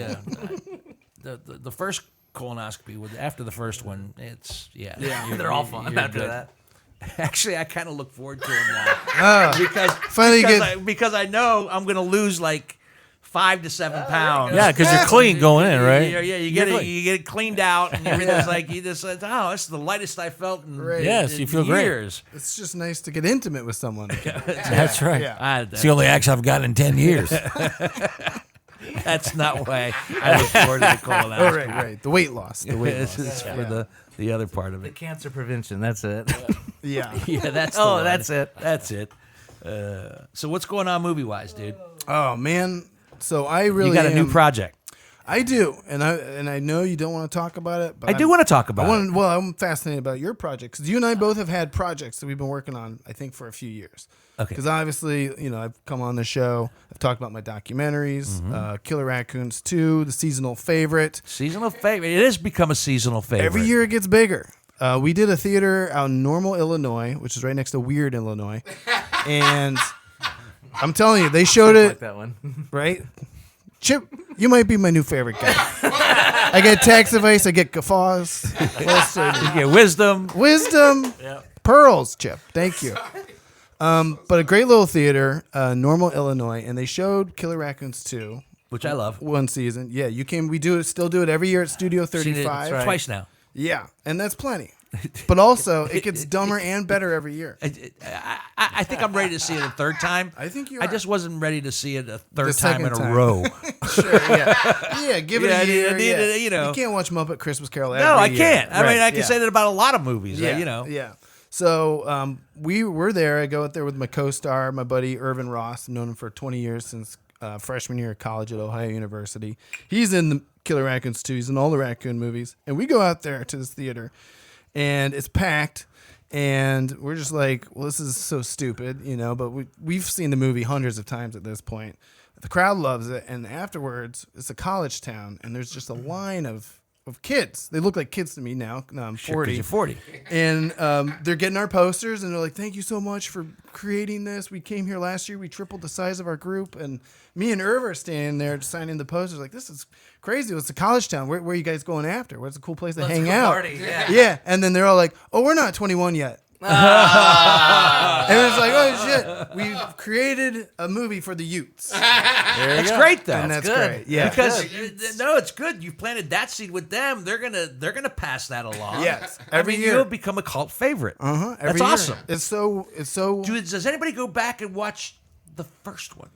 Yeah. The first colonoscopy after the first one, it's They're all fun after good. that. Actually, I kind of look forward to them now Finally because I know I'm going to lose like 5 to 7 pounds. Yeah, because you're clean going in, right? Yeah, you You're get it. clean. You get it cleaned out, and you're just like this is the lightest I felt in, Right. Yes, in you feel great. years. It's just nice to get intimate with someone. That's right. Yeah. It's the only action I've gotten in 10 years. That's not why I look forward to the colonoscopy. Oh, right. The weight loss. The weight It's, loss. it's for the other part of The it. cancer prevention. That's it. Yeah. Yeah, that's the Oh, one. that's it. That's it. So what's going on movie wise, dude? Oh man. So I really You got a new am- project. I do, and I know you don't want to talk about it, but I do want to talk about it. Well, I'm fascinated about your project because you and I both have had projects that we've been working on. I think for a few years. Okay. Because obviously, I've come on the show. I've talked about my documentaries, Mm-hmm. Killer Raccoons 2, the seasonal favorite. Seasonal favorite. It has become a seasonal favorite. Every year it gets bigger. We did a theater out in Normal, Illinois, which is right next to Weird, Illinois. And I'm telling you, they showed Like it, that one. right? Chip, you might be my new favorite guy. I get tax advice, I get guffaws. What else do I do? You get wisdom. Wisdom, pearls, Chip. Thank you. But a great little theater, Normal, Illinois, and they showed Killer Raccoons 2. Which I love. One season. Yeah, you came. We still do it every year at Studio Seen it 35. twice now. Yeah, and that's plenty. But also, it gets dumber and better every year. I think I'm ready to see it a third time. I think you I are. just wasn't ready to see it a The third time in second a time. row. Sure, yeah, give it Yeah, a year. I need yeah. it, you know. You can't watch Muppet Christmas Carol every No, I year. can't. I Right, mean, I can yeah. say that about a lot of movies. Yeah, You know. Yeah. So we were there. I go out there with my co-star, my buddy Irvine Ross. I've known him for 20 years since freshman year of college at Ohio University. He's in the Killer Raccoons 2. He's in all the raccoon movies. And we go out there to this theater, and it's packed. And we're just like, well, this is so stupid, you know. But we've seen the movie hundreds of times at this point. The crowd loves it. And afterwards, it's a college town, and there's just a line of kids. They look like kids to me now. No, I'm 40. You're 40. And they're getting our posters, and they're like, thank you so much for creating this. We came here last year. We tripled the size of our group. And me and Irv are standing there signing the posters like, this is crazy. It's a college town. Where are you guys going after? Where's a cool place to hang out? Party, yeah. Yeah. And then they're all like, oh, we're not 21 yet. And it's like, oh, shit. We've created a movie for the Youths. That's great though. And that's good. great. Yeah. Because no, it's good. You've planted that seed with them. They're gonna pass that along. Yes. Every Every year. you'll become a cult favorite. Uh-huh. That's year. awesome. It's so Does anybody go back and watch the first one?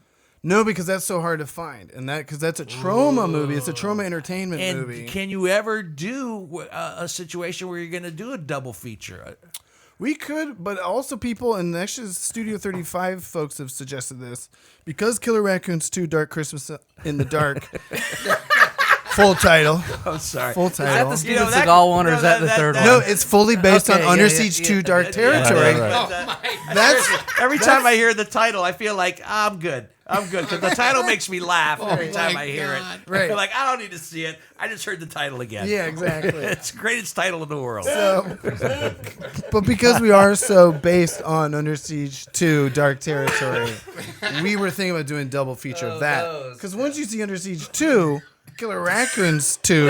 No, because that's so hard to find, and because that's a trauma movie. It's a trauma entertainment And movie. can you ever do a situation where you're going to do a double feature? We could, but also people, and actually Studio 35 folks have suggested this, because Killer Raccoons 2 Dark Christmas in the Dark, full title. I'm sorry. Full Is that title. the Steven Seagal one, or is that the third No, one? it's fully based on Okay, Under yeah, Siege yeah, 2 yeah. Dark Territory. That's Every time I hear the title, I feel like I'm good. I'm good because the title makes me laugh every time I hear it. Right. Like I don't need to see it. I just heard the title again. yeah, exactly. It's the greatest title in the world. But because we are so based on Under Siege 2 Dark Territory, we were thinking about doing a double feature of that. Because once you see Under Siege 2, Killer Raccoons 2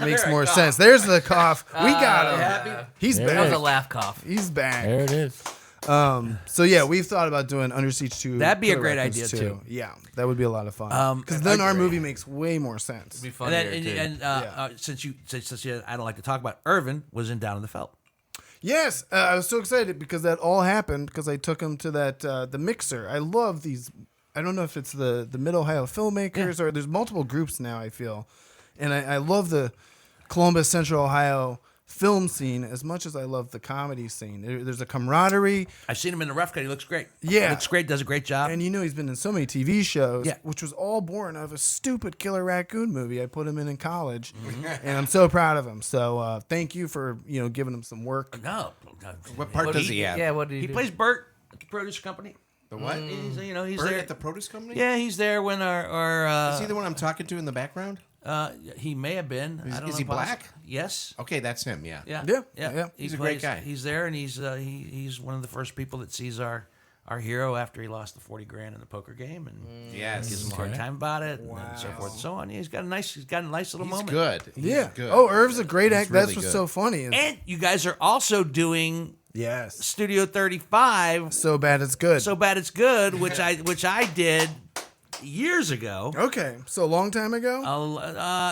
makes more sense. There's the cough. We got him. He's There That was back. a laugh cough. He's back. There it is. So yeah, we've thought about doing Under Siege 2. That'd be a Killer great Raccoons idea, 2. too. Yeah, that would be a lot of fun. Because then our movie makes way more sense. It'd be And, fun then, here, too. since I don't like to talk about Irvin was in Down in the Felt. Yes, I was so excited because that all happened because I took him to that the Mixer. I love these. I don't know if it's the Mid-Ohio filmmakers or there's multiple groups now, I feel. And I love the Columbus, Central Ohio film scene as much as I love the comedy scene. There's a camaraderie. I've seen him in the Rough Cut. He looks great. Yeah. Looks great. Does a great job. And you know he's been in so many TV shows, Yeah. which was all born out of a stupid Killer Raccoon movie I put him in college. And I'm so proud of him. So thank you for giving him some work. no. What part does he have? Yeah, what did he He do? plays Bert at the produce company. The what? He's Bert there at the produce company? Yeah, he's there when our Is he the one I'm talking to in the background? he may have been. I don't is know he possibly. black? Yes. Okay, that's him. Yeah. Yeah. Yeah. He's a great guy. He's there, and he's one of the first people that sees our hero after he lost the 40 grand in the poker game, and Yes. gives him a hard time about it, and so forth and so on. He's got a nice little He's moment. good. He's Yeah. good. Oh, Irv's a great He's actor. That's really what's good. so funny. And you guys are also doing Yes. Studio 35. So bad it's good. So bad it's good, which I did years ago. Okay. So a long time ago?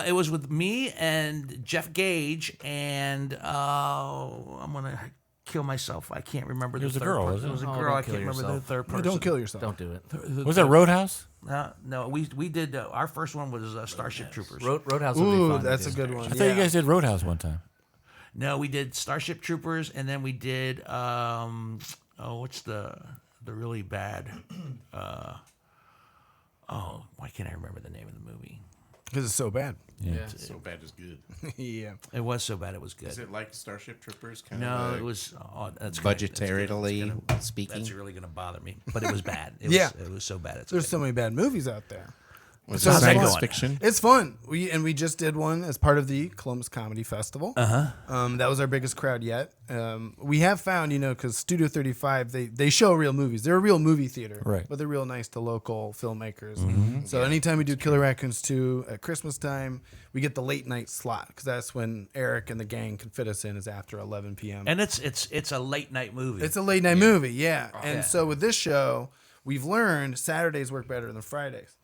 It was with me and Jeff Gage, and I'm gonna kill myself. I can't remember. It was the a third girl, person. wasn't It was a it? girl. Oh, I don't can't kill remember the yourself. third No, person. don't kill yourself. Don't do it. Was that Roadhouse? No, we did. Our first one was Starship Troopers. Roadhouse would be Ooh, fun. to that's do. a good one. I thought you guys did Roadhouse one time. No, we did Starship Troopers, and then we did. What's the really bad? Why can't I remember the name of the movie? Because it's so bad. Yeah. So bad is good. Yeah. It was so bad it was good. Is it like Starship Troopers? Kind No, of it was. That's great. budgetarily That's speaking. really going to bother me. But it was bad. Yeah. It was so bad. It's There's good. so many bad movies out there. Was So it it's science fun. fiction? It's fun. We just did one as part of the Columbus Comedy Festival. That was our biggest crowd yet. We have found, because Studio 35, they show real movies. They're a real movie theater, Right. But they're real nice to local filmmakers. So anytime we do Killer Raccoons 2 at Christmas time, we get the late night slot because that's when Eric and the gang can fit us in. Is after 11 p.m. And it's a late night movie. It's a late night movie, yeah. And so with this show, we've learned Saturdays work better than Fridays.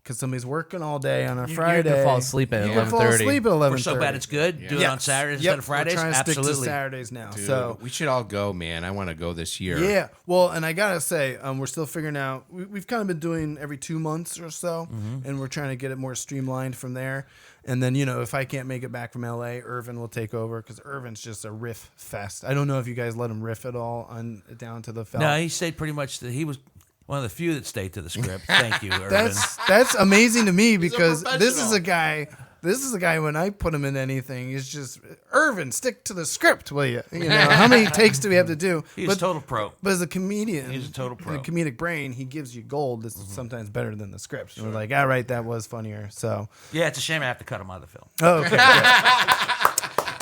Because somebody's working all day on a Friday. You can fall asleep at You can fall 11:30. asleep at 11:30. We're so bad it's good. Do it on Saturdays instead of Fridays. We're trying to Absolutely. stick to Saturdays now. Dude, So we should all go, man. I want to go this year. yeah, well, and I gotta say, we're still figuring out. We've kind of been doing every 2 months or so, and we're trying to get it more streamlined from there. And then if I can't make it back from LA, Irvine will take over because Irvine's just a riff fest. I don't know if you guys let him riff at all on down to the film. No, he stayed pretty much. He was one of the few that stayed to the script. Thank you, Irvin. That's amazing to me because this is professional. a guy. This is a guy when I put him in anything, he's just Irvin. Stick to the script, will you? How many takes do we have to do? He's a total pro. But as a comedian, He's a total pro. The comedic brain, he gives you gold. That's sometimes better than the script. And we're like, all right, that was funnier. So, Yeah, it's a shame I have to cut him out of the film. oh, okay.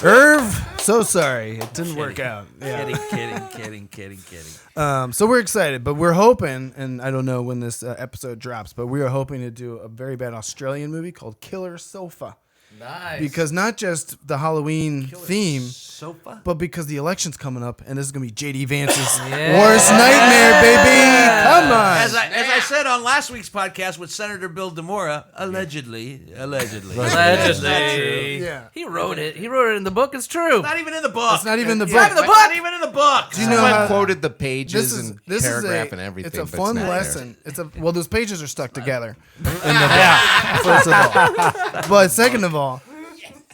Irv, so sorry, it didn't work out. Yeah. Kidding. So we're excited, but we're hoping, and I don't know when this episode drops, but we are hoping to do a very bad Australian movie called Killer Sofa. Nice. Because not just the Halloween theme, Sofa? but because the election's coming up, and this is going to be J.D. Vance's worst nightmare, baby. Come on. As I said on last week's podcast with Senator Bill DeMora, allegedly. Allegedly. That's not true. Yeah. He wrote it. He wrote it in the book. It's true. Not even in the book. It's not even in the book. Not in the book. Not even in the book. Do you know Someone how- quoted the pages and this paragraph is and everything. It's a but fun not there. lesson. Well, those pages are stuck together. In the book, first of all. But second of all,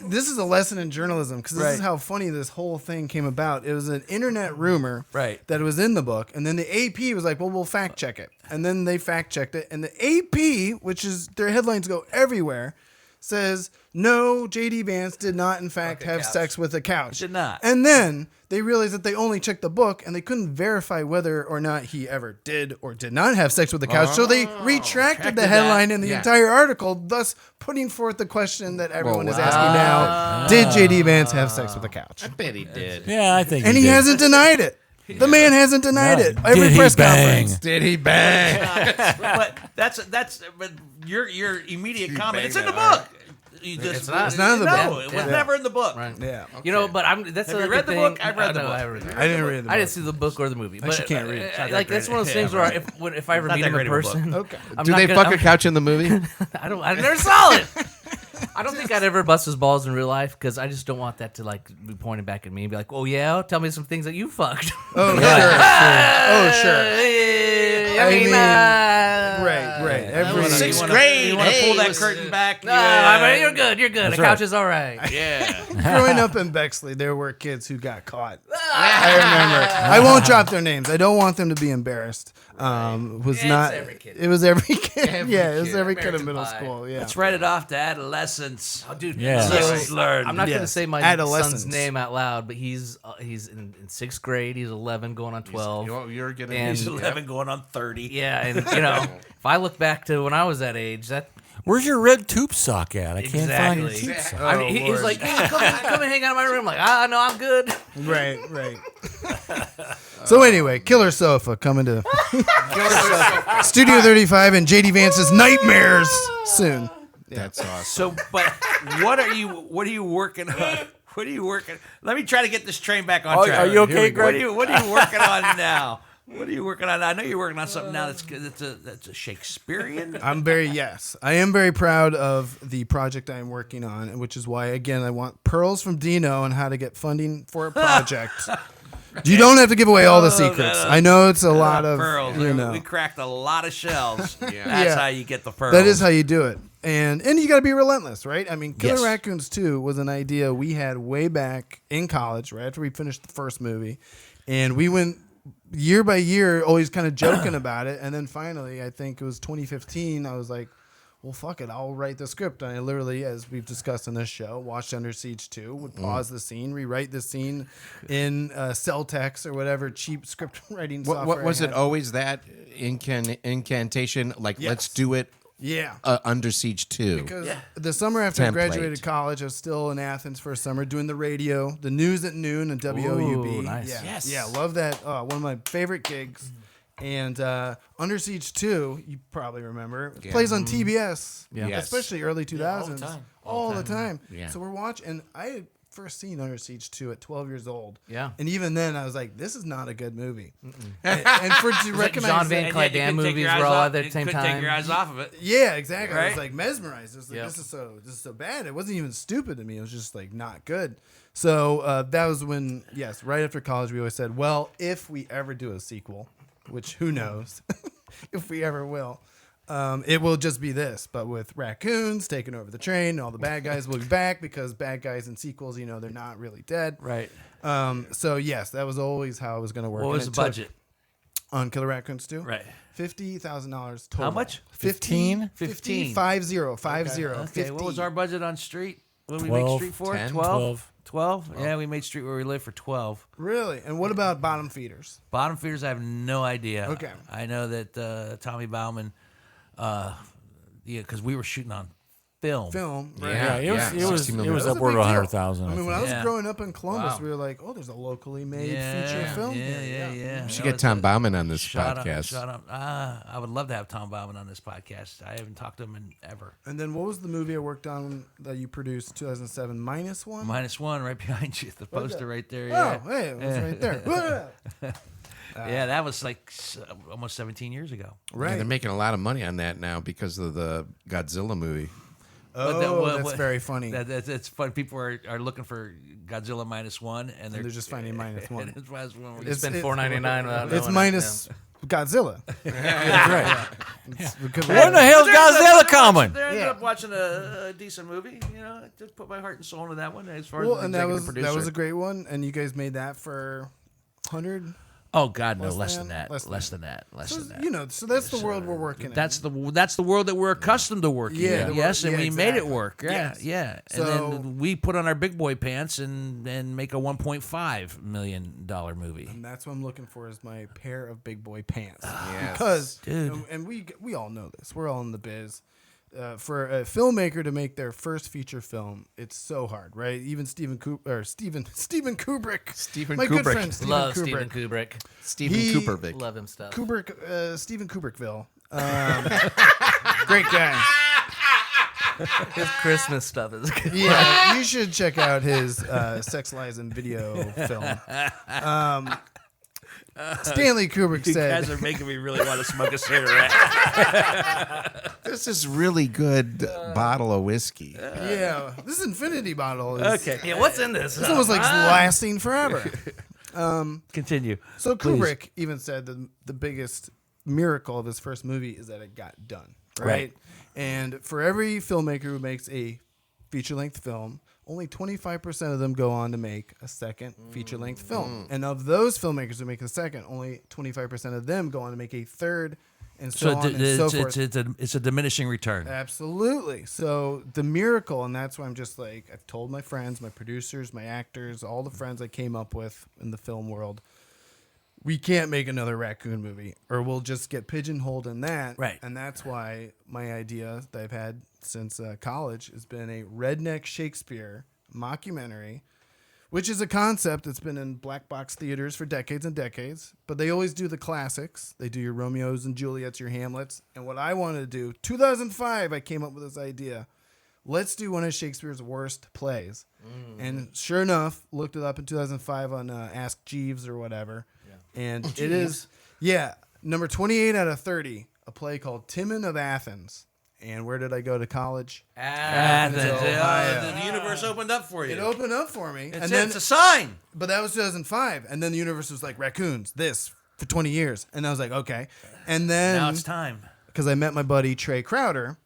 this is a lesson in journalism because this is how funny this whole thing came about. It was an internet rumor that it was in the book, and then the AP was like, "Well, we'll fact check it," and then they fact checked it, and the AP, which is their headlines go everywhere, says no, J.D. Vance did not in fact have sex with a couch. Did not. And then they realized that they only checked the book and they couldn't verify whether or not he ever did or did not have sex with the couch. So they retracted the headline and the entire article, thus putting forth the question that everyone is asking now: did J.D. Vance have sex with the couch? I bet he did. Yeah, I think And he did. hasn't denied it. The man hasn't denied it. Did Every he press bang? conference. Did he bang? But but your immediate comment. bang It's in the that book. You just, It's not. It's not in the no, book. it was never in the book. Right. Yeah. But that's Have you the read the thing. book? I've read the No, book. I haven't read the I didn't read the book. I didn't see the book or the movie. But Actually can't read it. It's not that like that's great. one of those things where if I ever Not meet that him in great of a book. person, Okay. I'm Do not they gonna- fuck a couch in the movie? I never saw it. I don't think I'd ever bust his balls in real life because I just don't want that to be pointing back at me and be like, "Oh yeah, tell me some things that you fucked." Oh, sure. Oh, sure. I mean, Right. Every Sixth You grade. want to Hey, pull that was- curtain back? No, I mean, you're good. You're good. The right. couch is all right. Growing up in Bexley, there were kids who got caught. I remember. I won't drop their names. I don't want them to be embarrassed. every kid. It was every kid. Every Yeah, it was kid. every kid in American middle Pie. school. Yeah. Let's write it off to adolescence. Oh, dude. Yeah. So, Lessons learned. I'm not going to Yes. say my Adolescence. son's name out loud, but he's in sixth grade. He's 11, going on 12. You're getting And- He's 11 going on 30. Yeah, and if I look back to when I was that age, that Where's your red tube sock at? I can't find your Exactly. tube sock. I mean, he's like, hey, come and hang out in my room. I'm like, no, I'm good. Right. So anyway, Killer Sofa coming to Studio 35 and JD Vance's Nightmares soon. That's awesome. So, but what are you working on? What are you working? Let me try to get this train back on track. Are you okay, What Greg? what are you working on now? What are you working on? I know you're working on something now that's a Shakespearean. I am very proud of the project I am working on, which is why, again, I want pearls from Dino on how to get funding for a project. You don't have to give away all the secrets. I know it's a lot of pearls. you know. We cracked a lot of shells. That's Yeah. how you get the pearls. That is how you do it. And you got to be relentless, right? I mean, Killer Yes. Raccoons 2 was an idea we had way back in college, right after we finished the first movie. And we went year by year, always kind of joking about it. And then finally, I think it was 2015, I was like, well, fuck it, I'll write the script. And I literally, as we've discussed in this show, watched Under Siege 2, would pause the scene, rewrite the scene in Celtex or whatever cheap script writing software. What was I it had. always that incantation? Like, let's do it Yeah. Under Siege 2. Because the summer after I Template. graduated college, I was still in Athens for a summer doing the radio, the news at noon, and WOUB. Ooh, nice. Yeah, Yes. yeah, love that. One of my favorite gigs. And Under Siege 2, you probably remember, it plays on TBS, Yes. especially early 2000s. All the time. Yeah. So we're watching, and I had first seen Under Siege 2 at 12 years old. Yeah. And even then, I was like, this is not a good movie. and for to recognize John Van that- Clayton movies were all at the same Couldn't time. take your eyes off of it. Yeah, exactly. I Right? was like mesmerized. I was like, Yep. this is so bad. It wasn't even stupid to me. It was just like not good. So that was when, yes, right after college, we always said, well, if we ever do a sequel, which who knows if we ever will, it will just be this, but with raccoons taking over the train, and all the bad guys will be back because bad guys in sequels, they're not really dead. Right. So yes, that was always how it was going to work. What And was it the took- budget? on Killer Raccoons 2? Right. $50,000 total. How much? 15? 15. 50. Okay, what was our budget on Street? What did we 12, make Street for? 10, 12? 12? Yeah, we made Street Where We Live for 12. Really? And what about bottom feeders? Bottom feeders, I have no idea. Okay. I know that Tommy Bauman, because we were shooting on film. Film, right? Yeah, it was Yeah, it was 60 it million. was That was a upward big of deal. 100,000. I mean, when I was Yeah. growing up in Columbus, Wow. we were like, oh, there's a locally made Yeah, feature film. Yeah, here. yeah. We should That get was Tom a- Bauman on this Shut podcast. up. I would love to have Tom Bauman on this podcast. I haven't talked to him in ever. And then what was the movie I worked on that you produced 2007? Minus One? -1 right behind you, the poster right there. Oh, Yeah. hey, it was right there. Yeah, that was like almost 17 years ago. Yeah, Right. they're making a lot of money on that now because of the Godzilla movie. Oh, that's very funny. That's fun. People are looking for Godzilla -1, and they're just finding -1. and it's -1. It's been $4.99 without It's knowing minus Godzilla. That's right. Because When the hell's Godzilla coming? They ended up watching a decent movie. I just put my heart and soul into that one. As far well, as and the that executive was producer. that was a great one. And you guys made that for 100. Oh God, no, Less less than? than that. Less than Less than that. Less So, than that. so that's the world we're working in. That's the world that we're accustomed to working Yeah, in. the Yes, world- and yeah, we made it exactly. work. Yeah, Yes. yeah. And So- then we put on our big boy pants and make a $1.5 million movie. And that's what I'm looking for is my pair of big boy pants. Yes. Because, Dude. and we all know this. We're all in the biz. For a filmmaker to make their first feature film, it's so hard, right? Even Steven Kubrick. Steven My good Kubrick. friend Steven Love Kubrick. Steven Kubrick. Stephen He- Coopervic. Love him stuff. Steven Kubrickville. Great guy. His Christmas stuff is good. Yeah, you should check out his Sex, Lies, and Video film. Stanley Kubrick said, are making me really want to smoke a cigarette. There's this really good bottle of whiskey. "Yeah, this infinity bottle is Okay, Yeah, what's in this? it's almost like lasting forever." continue. So Please. Kubrick even said that the biggest miracle of his first movie is that it got done, right? Right. And for every filmmaker who makes a feature-length film, only 25% of them go on to make a second feature-length film. And of those filmmakers who make a second, only 25% of them go on to make a third, and so on and so forth. it's a diminishing return. Absolutely. So the miracle, and that's why I'm just like, I've told my friends, my producers, my actors, all the friends I came up with in the film world, we can't make another raccoon movie or we'll just get pigeonholed in that. Right. And that's why my idea that I've had since college has been a redneck Shakespeare mockumentary, which is a concept that's been in black box theaters for decades and decades, but they always do the classics. They do your Romeos and Juliets, your Hamlets. And what I wanted to do, 2005, I came up with this idea. Let's do one of Shakespeare's worst plays. And sure enough, looked it up in 2005 on Ask Jeeves or whatever. And it is, number 28 out of 30, a play called Timon of Athens. And where did I go to college? Athens. Ohio. The universe opened up for you. It opened up for me. It's, it's a sign. But that was 2005. And then the universe was like, raccoons, this, for 20 years. And I was like, okay. And then, Now it's time. because I met my buddy Trey Crowder,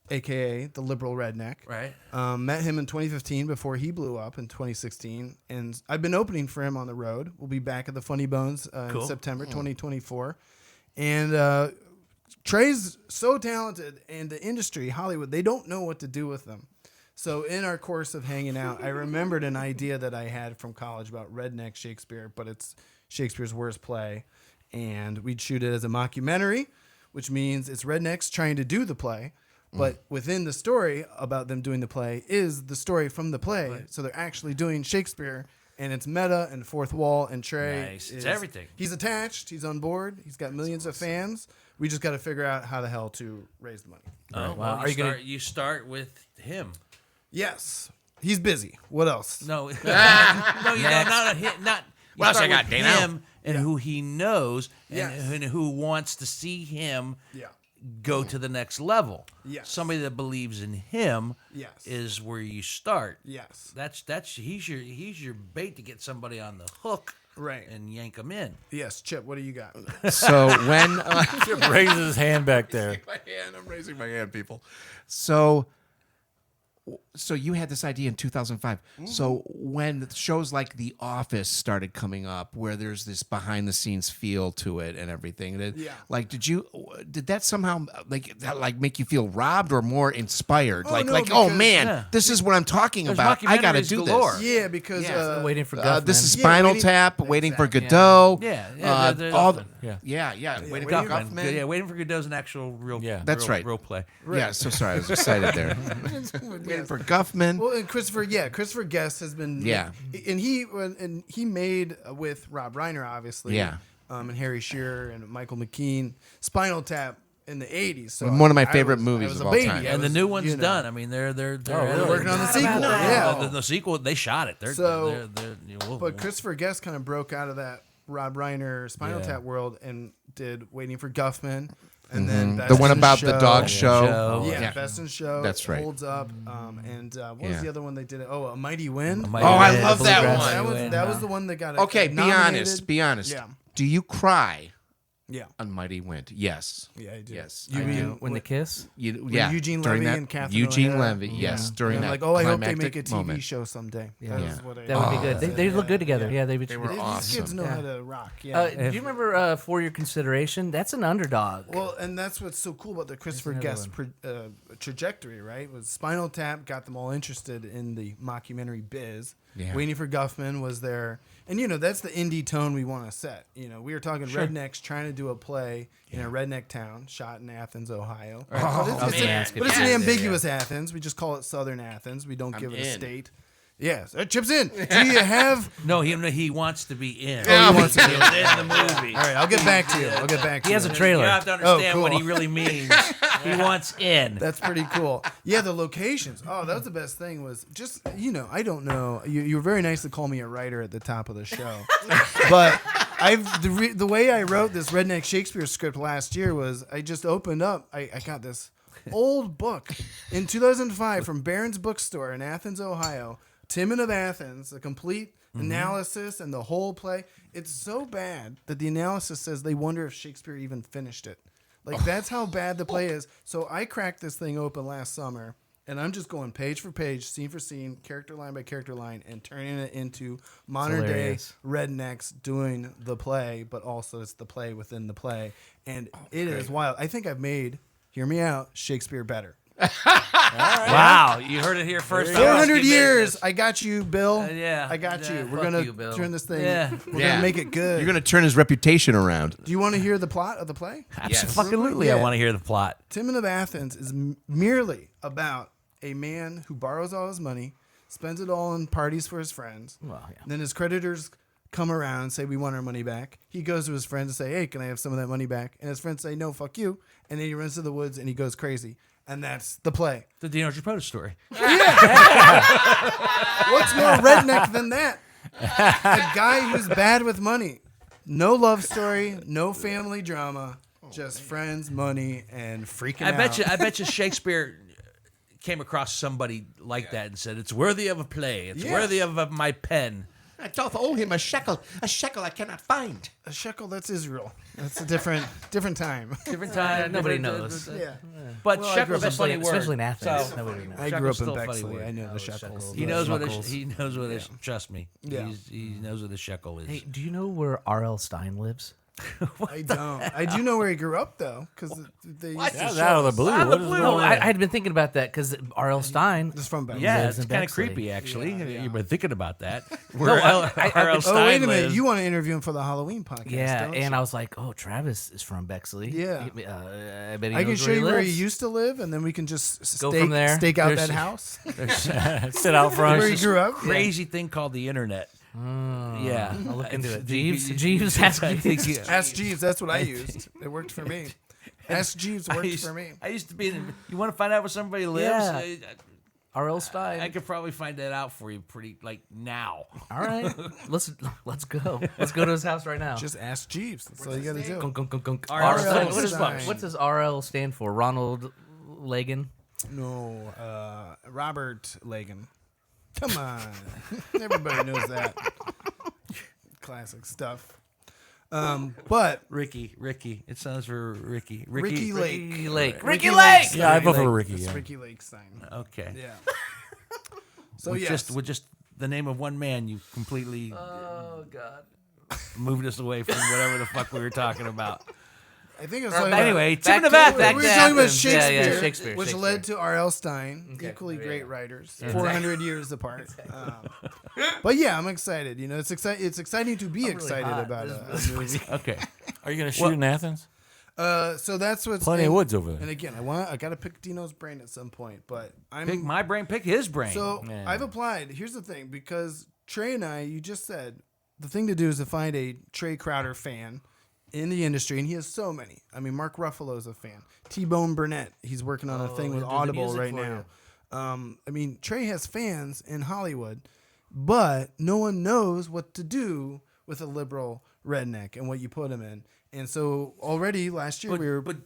a.k.a. the liberal redneck. Right. Met him in 2015 before he blew up in 2016. And I've been opening for him on the road. We'll be back at the Funny Bones in Cool. September 2024. And Trey's so talented, and the industry, Hollywood, they don't know what to do with them. So in our course of hanging out, I remembered an idea that I had from college about redneck Shakespeare, but it's Shakespeare's worst play. And we'd shoot it as a mockumentary, which means it's rednecks trying to do the play, But within the story about them doing the play is the story from the play. So they're actually doing Shakespeare, and it's meta and fourth wall. And Trey, Nice. It's everything. He's attached. He's on board. He's got millions of fans. We just got to figure out how the hell to raise the money. Oh, well, you start with him. Yes, he's busy. What else? No, no, you don't. Not. What else I got, with Dana? him and who he knows Yes. and who wants to see him Yeah. go to the next level. Yes. Somebody that believes in him Yes. is where you start. Yes. He's your bait to get somebody on the hook, Right. and yank them in. Yes, Chip. What do you got? So when Chip raises his hand back there. I'm raising my hand, people. So you had this idea in 2005. So when shows like The Office started coming up, where there's this behind the scenes feel to it and everything, like did that somehow like make you feel robbed or more inspired? Oh, no, oh because- man, this is what I'm talking There's about. I got to documentaries do galore. this. Yeah, because Waiting for Guffman. This is Yeah, Spinal waiting- Tap, waiting for Exactly. Godot. Yeah, they're all Guffman. waiting for Guffman. Guffman. Yeah, Waiting for Godot's an actual real. That's right. Real play. Yeah, so sorry, I was excited there. Waiting for Guffman. Well, and Christopher Guest has been and he made with Rob Reiner obviously, and Harry Shearer and Michael McKean, Spinal Tap in the '80s. So One of my I favorite was- movies I was of a all baby. time. I And the was, new one's you know. done. I mean, they're working on the sequel. Yeah. The sequel. They shot it. They're, So, they're But Christopher Guest kind of broke out of that Rob Reiner Spinal Tap world and did Waiting for Guffman, and then Best The one in about the Show. dog show. Yeah, Best in Show. That's right. Holds up. And what was the other one they did? Oh, A Mighty Wind. I love that Bluegrass one. Wind. That was the one that got Okay, nominated. be honest. Yeah. Do you cry Yeah. on Mighty Wind? Yes. Yeah, I do. Yes. You I mean do. When they kiss? Eugene during Levy that, and Catherine Eugene O'Hara. Levy, yes, during And that I'm like, oh, I hope they make a climactic TV moment. show someday. Yeah. That is what I. That would be good. They look good together. Yeah, they They were These awesome. kids know how to rock. Yeah. Do you remember For Your Consideration? That's an underdog. Well, and that's what's so cool about the Christopher Guest trajectory, right? Was Spinal Tap got them all interested in the mockumentary biz. Yeah. Waiting for Guffman was there. And, that's the indie tone we want to set. We were talking rednecks trying to do a play in a redneck town shot in Athens, Ohio. But it's an ambiguous Athens. We just call it Southern Athens. We don't give it a state. Yes. Chips in. Do you have... No, he wants to be in. Oh, he wants to be in the movie. All right, I'll get back to you. He has a trailer. You have to understand cool. what he really means. He wants in. That's pretty cool. Yeah, the locations. Oh, that was the best thing was just, I don't know. You were very nice to call me a writer at the top of the show. But the way I wrote this Redneck Shakespeare script last year was I just opened up. I got this old book in 2005 from Barron's Bookstore in Athens, Ohio. Timon of Athens, a complete analysis and the whole play. It's so bad that the analysis says they wonder if Shakespeare even finished it. Like, that's how bad the play is. So I cracked this thing open last summer, and I'm just going page for page, scene for scene, character line by character line, and turning it into modern-day rednecks doing the play, but also it's the play within the play. And it is wild. I think I've made, hear me out, Shakespeare better. Wow, you heard it here first. 400 years. I got you, Bill. Yeah. I got you. We're fuck going you, Bill. to turn this thing. Yeah. We're going to make it good. You're going to turn his reputation around. Do you want to hear the plot of the play? Absolutely, I want to hear the plot. Timon of Athens is merely about a man who borrows all his money, spends it all on parties for his friends. Well, yeah. Then his creditors come around and say, we want our money back. He goes to his friends and say, hey, can I have some of that money back? And his friends say, no, fuck you. And then he runs to the woods and he goes crazy. And that's the play. The Dino Tripota story. What's more redneck than that? A guy who's bad with money. No love story, no family drama, just friends, money, and freaking out. I bet you Shakespeare came across somebody like that and said, it's worthy of a play. It's worthy of my pen. I doth owe him a shekel I cannot find. A shekel, that's Israel. That's a different time. Different time. Nobody different- knows. Yeah. But Well, I shekel's grew a up funny in- word. Especially in Athens. So- Nobody knows. I grew Shekel's up in still a funny Bexley. word. I know the shekels. He knows what Schmuckles. he knows what trust me. Yeah. He knows what a shekel is. Hey, do you know where R.L. Stein lives? I don't. I do know where he grew up though, because they used to That's show out of the us. blue. Out of What the is blue. going No, on? I had been thinking about that because R.L. Stein. This is from back. Yeah, lives it's in kind of Bexley. creepy, actually. Yeah. You've been thinking about that. No, Where I- R.L. oh, Stein Oh wait a minute! lives. You want to interview him for the Halloween podcast? Yeah, don't and you? I was like, oh, Travis is from Bexley. Yeah. I bet he I can knows show where he you where he lives. used to live, and then we can just Go from there. stake out There's- that house Sit out front. where he grew up. Crazy thing called the internet. Yeah, I'll look into it. Jeeves. Jeeves has to be. Ask Jeeves. That's what I used. It worked for me. Ask Jeeves worked for me. I used to be. You want to find out where somebody lives? Yeah. R.L. Stein. I could probably find that out for you pretty now. All right, let's go. Let's go to his house right now. Just ask Jeeves. That's all you got to do. Gunk, gunk, gunk, gunk. R.L. R.L. Stein. What does R.L. stand for? Ronald Reagan. No, Robert Lagan. Come on, everybody knows that. Classic stuff. But Ricky. It sounds for Ricky. Ricky Lake. Ricky Lake. Ricky Ricky Lake. Lake. Yeah, I vote for Lake. Ricky. It's Yeah. Ricky Lake Stein. Okay. Yeah. So with yes, just the name of one man, you completely Oh God. moved us away from whatever the fuck we were talking about. I think it's Anyway, Back Timon of to- Athens. back we to were talking about Athens. Shakespeare, Yeah, Shakespeare. which led to R.L. Stein, Okay. equally Yeah. great writers, 400 years apart. But yeah, I'm excited. You know, it's exciting to be really excited hot. about This a movie. Okay. Are you going to shoot in Athens? So that's what's Plenty of woods over And there. again, I got to pick Dino's brain at some point, but I'm Pick my brain, pick his brain. So Yeah. I've applied. Here's the thing, because Trey and I, you just said the thing to do is to find a Trey Crowder fan in the industry, and he has so many. I mean, Mark Ruffalo's a fan. T-Bone Burnett, he's working on a thing with he'll do the Audible music right for now. I mean, Trey has fans in Hollywood, but no one knows what to do with a liberal redneck and what you put him in. And so already last year but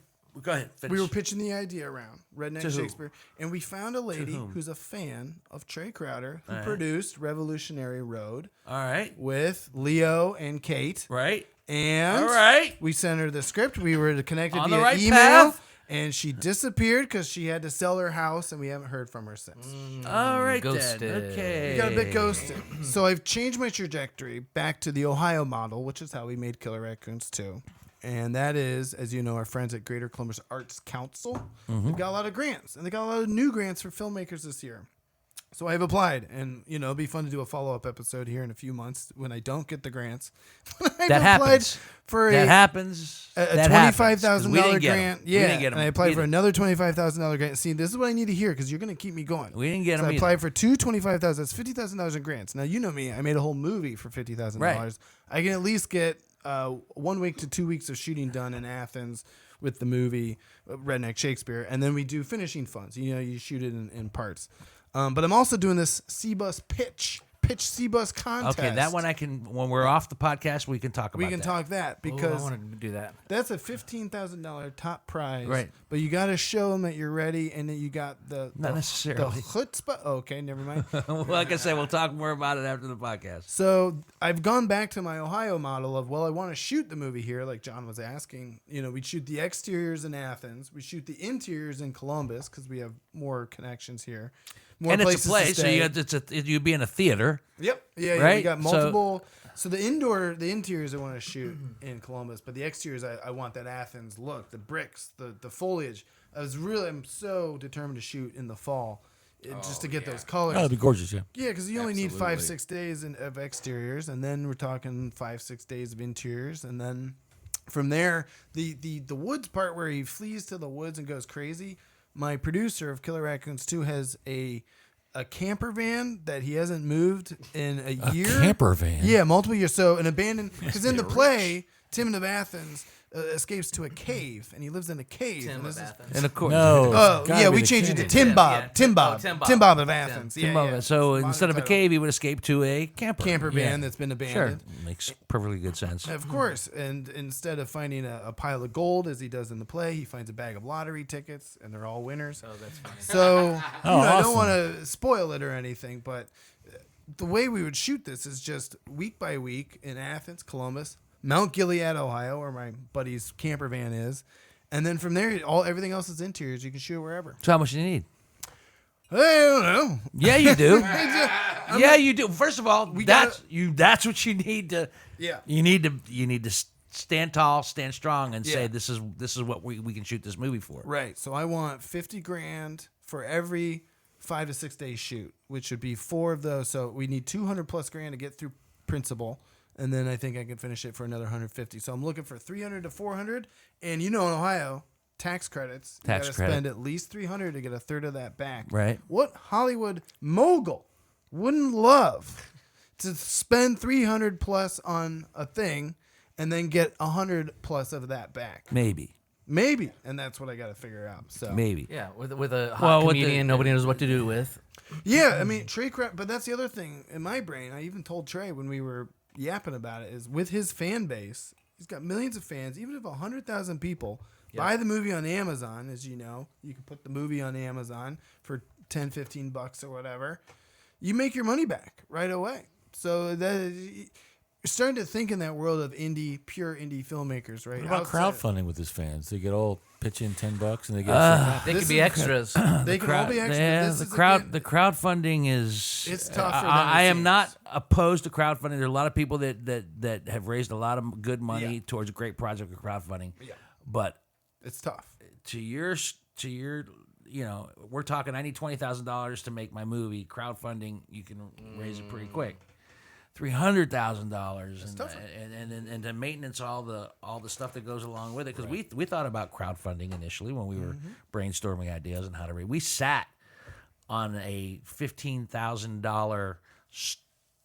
go ahead. Finish. we were pitching the idea around Redneck To who? Shakespeare, and we found a lady whom? who's a fan of Trey Crowder, who produced Revolutionary Road All right. with Leo and Kate. Right. And All right. we sent her the script. We were connected On via the right email, path. and she disappeared because she had to sell her house, and we haven't heard from her since. All right. Ghosted. Then. Okay. We got a bit ghosted. So I've changed my trajectory back to the Ohio model, which is how we made Killer Raccoons 2. And that is, as you know, our friends at Greater Columbus Arts Council. They've got a lot of grants, and they got a lot of new grants for filmmakers this year. So I've applied, and you know, it'd be fun to do a follow-up episode here in a few months when I don't get the grants. I've That applied happens. for That a happens. $25,000 We didn't get 'em. grant. We Yeah, didn't get 'em. and I applied We for didn't- another $25,000 grant. See, this is what I need to hear because you're going to keep me going. We didn't get So them I either. applied for two $25,000. That's $50,000 in grants. Now you know me. I made a whole movie for $50,000. Right. I can at least get 1 week to 2 weeks of shooting done in Athens with the movie Redneck Shakespeare, and then we do finishing funds. You know, you shoot it in parts. But I'm also doing this C-Bus pitch C-Bus contest. Okay, that one I can. When we're off the podcast, we can talk about. we can that. talk that I because want to do that. that's a $15,000 top prize. Right. But you got to show them that you're ready and that you got the Not the necessarily. chutzpah. Okay, never mind. Well, like I said, we'll talk more about it after the podcast. So I've gone back to my Ohio model of, well, I want to shoot the movie here, like John was asking. You know, we'd shoot the exteriors in Athens. We shoot the interiors in Columbus because we have more connections here. More And it's places a play, to so stay. you'd be in a theater. Yep. Yeah, Right? we got So- multiple. So the interiors I want to shoot in Columbus, but the exteriors I want that Athens look, the bricks, the foliage. I'm so determined to shoot in the fall, just to get those colors. Oh, that'd be gorgeous, yeah. Yeah, because you only need Absolutely. 5-6 days of exteriors, and then we're talking 5-6 days of interiors, and then from there, the woods part where he flees to the woods and goes crazy. My producer of Killer Raccoons 2 has a camper van that he hasn't moved in a year. Camper van? Yeah, multiple years. So an abandoned, because in the play, Timon of Athens escapes to a cave, and he lives in a cave. Tim and of this is- Athens. And of course, No. Oh, it's gotta yeah, be we the changed it to Tim. Yeah. Timbob. Oh, Timbob. Timbob of Athens. Yeah, yeah. So Modern instead of a title. cave, he would escape to a camper. Camper van Yeah. that's been Sure, abandoned. makes perfectly good sense. Of course. And instead of finding a pile of gold as he does in the play, he finds a bag of lottery tickets, and they're all winners. Oh, that's funny. So I don't awesome. want to spoil it or anything, but the way we would shoot this is just week by week in Athens, Columbus, Mount Gilead, Ohio, where my buddy's camper van is. And then from there, everything else is interiors. You can shoot wherever. So how much do you need? I don't know. Yeah, you do. Yeah, you do. First of all, gotta- that's what you need to. Yeah. You need to stand tall, stand strong, and say Yeah. this is what we can shoot this movie for. Right. So I want $50,000 for every 5 to 6 day shoot, which would be 4 of those. So we need 200 plus grand to get through principal, and then I think I can finish it for another 150. So I'm looking for 300 to 400, and in Ohio, tax credits. You Tax gotta credit. spend at least 300 to get a third of that back. Right. What Hollywood mogul wouldn't love to spend 300 plus on a thing and then get 100 plus of that back? Maybe. And that's what I got to figure out. So Maybe. Yeah, with a hot with the- comedian, nobody knows what to do with. yeah, I mean Trey, but that's the other thing in my brain. I even told Trey when we were yapping about it is with his fan base, he's got millions of fans. Even if 100,000 people buy the movie on Amazon, as you know, you can put the movie on Amazon for $10-15 or whatever. You make your money back right away. So that you're starting to think in that world of pure indie filmmakers, right? What about Outside- crowdfunding with his fans? They get all pitch in $10 and they get. They This could be is- extras. They can all be extra. Yeah, This the is crowd. again- The crowdfunding is. It's tough for them, I it am seems. not opposed to crowdfunding. There are a lot of people that have raised a lot of good money Yeah. towards a great project of crowdfunding. Yeah. But It's tough. to your, we're talking. I need $20,000 to make my movie. Crowdfunding, you can raise it pretty quick. $300,000 and to maintenance all the stuff that goes along with it, because we thought about crowdfunding initially when we were brainstorming ideas on how to raise. We sat on a $15,000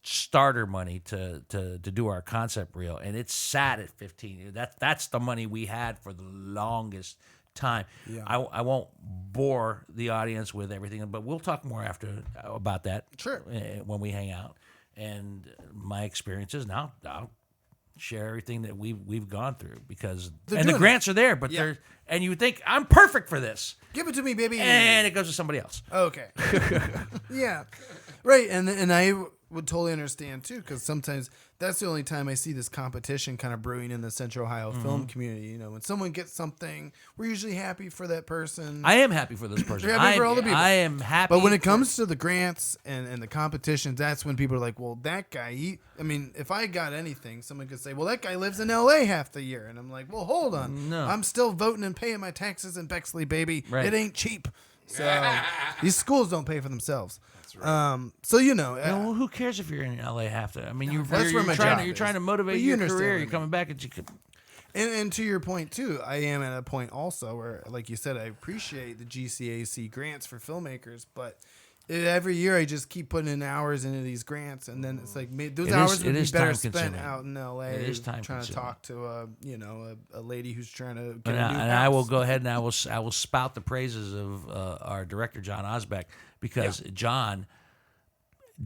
starter money to do our concept reel, and it sat at 15. That's the money we had for the longest time. Yeah. I won't bore the audience with everything, but we'll talk more after about that. Sure. When we hang out. And my experiences now, I'll share everything that we've gone through because They're and the doing grants are there, but Yeah. they're and you would think I'm perfect for this, Give it to me, baby. and it goes to somebody else. Okay. Yeah. Right. And I would totally understand too, because sometimes that's the only time I see this competition kind of brewing in the Central Ohio film community. When someone gets something, we're usually happy for that person. I am happy for this person. You're happy for all the people. I am happy. But when it comes to the grants and the competitions, that's when people are like, well, that guy, if I got anything, someone could say, well, that guy lives in LA half the year. And I'm like, well, hold on. No. I'm still voting and paying my taxes in Bexley, baby. Right. It ain't cheap. So these schools don't pay for themselves. That's right. well, who cares if you're in LA half the? I mean, you're That's where my job you're is. trying to motivate But you your understand career. what I You're mean. coming back and you could. And to your point too, I am at a point also where, like you said, I appreciate the GCAC grants for filmmakers, but every year I just keep putting in hours into these grants, and then it's like those hours would be better spent out in LA. It is time trying to consuming. talk to a lady who's trying to get And, a new I will house. go ahead and I will spout the praises of our director John Osbeck, because John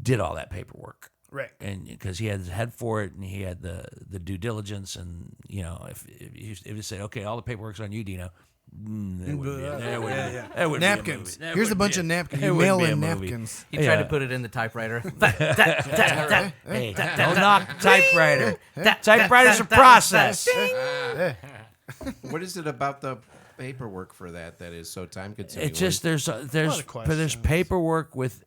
did all that paperwork. Right. And because he had his head for it, and he had the due diligence, and if you say, okay, all the paperwork's on you, Dino. That wouldn't be a Napkins. movie. That Here's a wouldn't bunch be of napkins. that You wouldn't mail be a in movie. napkins. He tried to put it in the typewriter. Hey, don't knock typewriter. Typewriter's a process. What is it about the paperwork for that is so time consuming? It's just there's of questions. paperwork with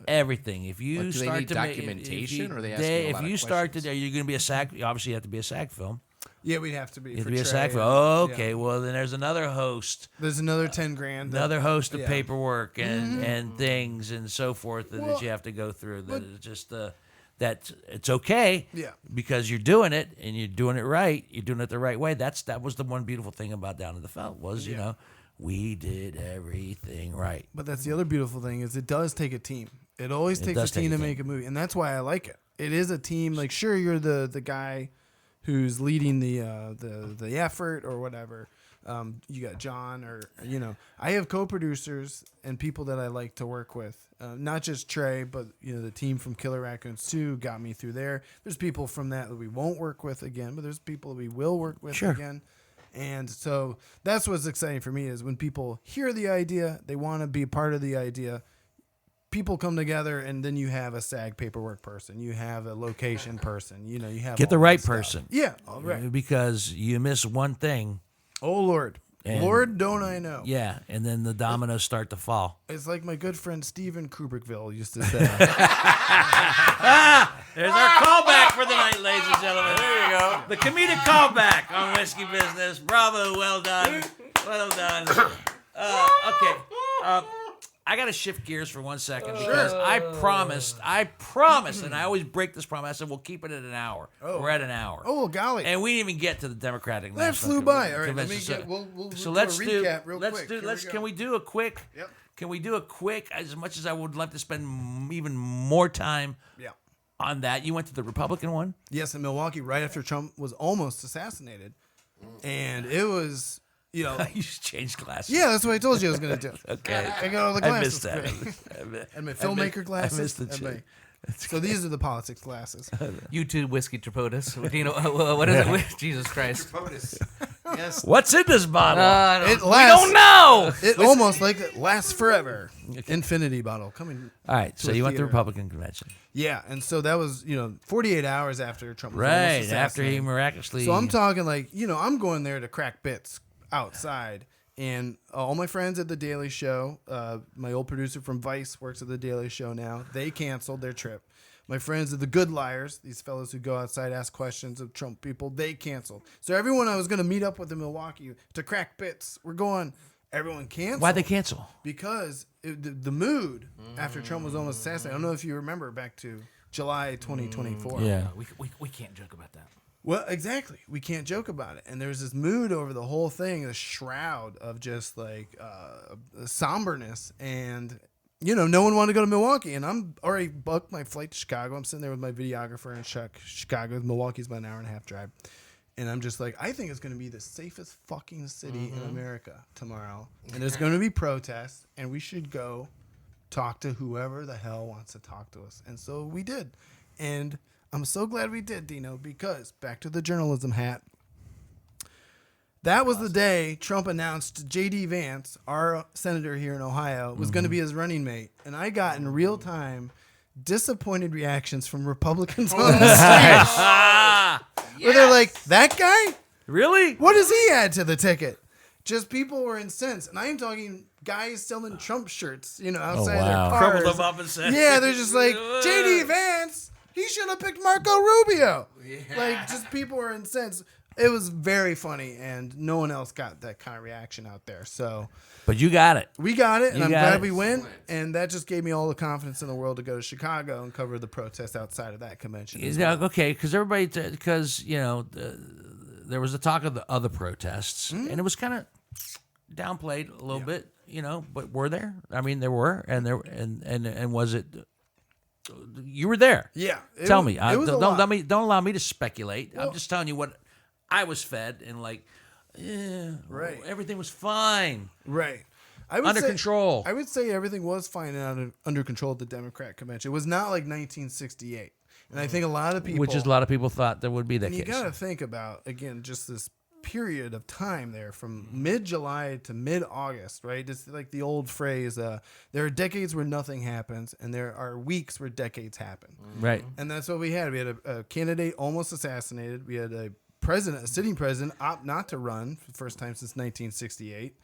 everything. If you Like, do they start need to make- documentation, or are they if asking a if lot of you start questions? to, are you going to be a SAG? Obviously, you have to be a SAG film. Yeah, we'd have to be. You have for to be a Trey SAG and- film. Okay, yeah. well then there's another host, There's another 10 grand. another host of yeah. paperwork and things and so forth that, Well, you have to go through. That it's just that it's okay. Yeah. Because you're doing it and you're doing it right. You're doing it the right way. That was the one beautiful thing about Down to the Felt was we did everything right. But that's the other beautiful thing is it does take a team. It always takes a does take team a to team. make a movie, and that's why I like it. It is a team. Like, sure, you're the guy who's leading the effort or whatever. You got John, or I have co-producers and people that I like to work with. Not just Trey, but the team from Killer Raccoons 2 got me through there. There's people from that we won't work with again, but there's people that we will work with again. And so that's what's exciting for me is when people hear the idea, they want to be part of the idea. People come together, and then you have a SAG paperwork person, you have a location person, you have Get the all right that stuff. person. Yeah, all right. Because you miss one thing, Oh Lord, And, Lord, don't I know? Yeah, and then the dominoes start to fall. It's like my good friend Steven Kubrickville used to say. There's our callback for the night, ladies and gentlemen. There you go. The comedic callback on Whiskey Business. Bravo, well done. Well done. Okay. I got to shift gears for 1 second because I promised, and I always break this promise. I said we'll keep it at an hour. We're at an hour. Oh, golly. And we didn't even get to the Democratic That National flew by. All right, Convention. we'll So do let's a do. recap real Let's quick. do. Here Let's. we go. Can we do a quick? Yep. Can we do a quick? As much as I would love to spend even more time Yeah. on that, you went to the Republican one. Yes, in Milwaukee, right after Trump was almost assassinated. And it was, you know. You just changed glasses. Yeah, that's what I told you I was going to do. Okay. I got all the I glasses. missed that. And my filmmaker glasses. I missed the and check. so these are the politics glasses. YouTube Whiskey Tripodis. You know, what is it? Jesus Christ. Yes. What's in this bottle? It We lasts. don't know. It almost like it lasts forever. Infinity bottle coming. All right. So a you went to the theater. Republican convention, Yeah, and so that was 48 hours after Trump was almost right? After he assassinated. miraculously. So I'm talking like, I'm going there to crack bits outside. And all my friends at The Daily Show, my old producer from Vice works at The Daily Show now. They canceled their trip. My friends at The Good Liars, these fellows who go outside, ask questions of Trump people, they canceled. So everyone I was going to meet up with in Milwaukee to crack bits, we're going, everyone canceled. Why'd they cancel? Because the mood after Trump was almost assassinated, I don't know if you remember back to July 2024. Yeah. We can't joke about that. Well, exactly. We can't joke about it. And there's this mood over the whole thing, this shroud of just like somberness. And, no one wanted to go to Milwaukee. And I'm already booked my flight to Chicago. I'm sitting there with my videographer in Chicago. Milwaukee's about an hour and a half drive. And I'm just like, I think it's going to be the safest fucking city in America tomorrow. And there's going to be protests. And we should go talk to whoever the hell wants to talk to us. And so we did. And I'm so glad we did, Dino, because back to the journalism hat. That was the day Trump announced J.D. Vance, our senator here in Ohio, was going to be his running mate. And I got in real time disappointed reactions from Republicans on the street. Where they're like, that guy? Really? What does he add to the ticket? Just people were incensed. And I'm talking guys selling Trump shirts, outside wow. their cars. Crumpled them up and said, Yeah, they're just like, J.D. Vance, he should have picked Marco Rubio. Like, just people were incensed. It was very funny, and no one else got that kind of reaction out there. So But you got it. we got it, and You I'm got glad it. we went. And that just gave me all the confidence in the world to go to Chicago and cover the protest outside of that convention. as well. Okay, because there was a talk of the other protests, and it was kind of downplayed a little bit, But were there? I mean, there were, and was it? You were there. Yeah. Tell me. It was a Don't lot. don't allow me to speculate. I'm just telling you what I was fed, and Right. everything was fine, Right. I would under say- control. I would say everything was fine and under control at the Democrat convention. It was not like 1968. And I think a lot of people... Which is a lot of people thought that would be the And you case. got to think about, again, just this period of time there from mid-July to mid-August, right? It's like the old phrase, there are decades where nothing happens, and there are weeks where decades happen. Right. And that's what we had. We had a candidate almost assassinated. We had a sitting president, opt not to run for the first time since 1968.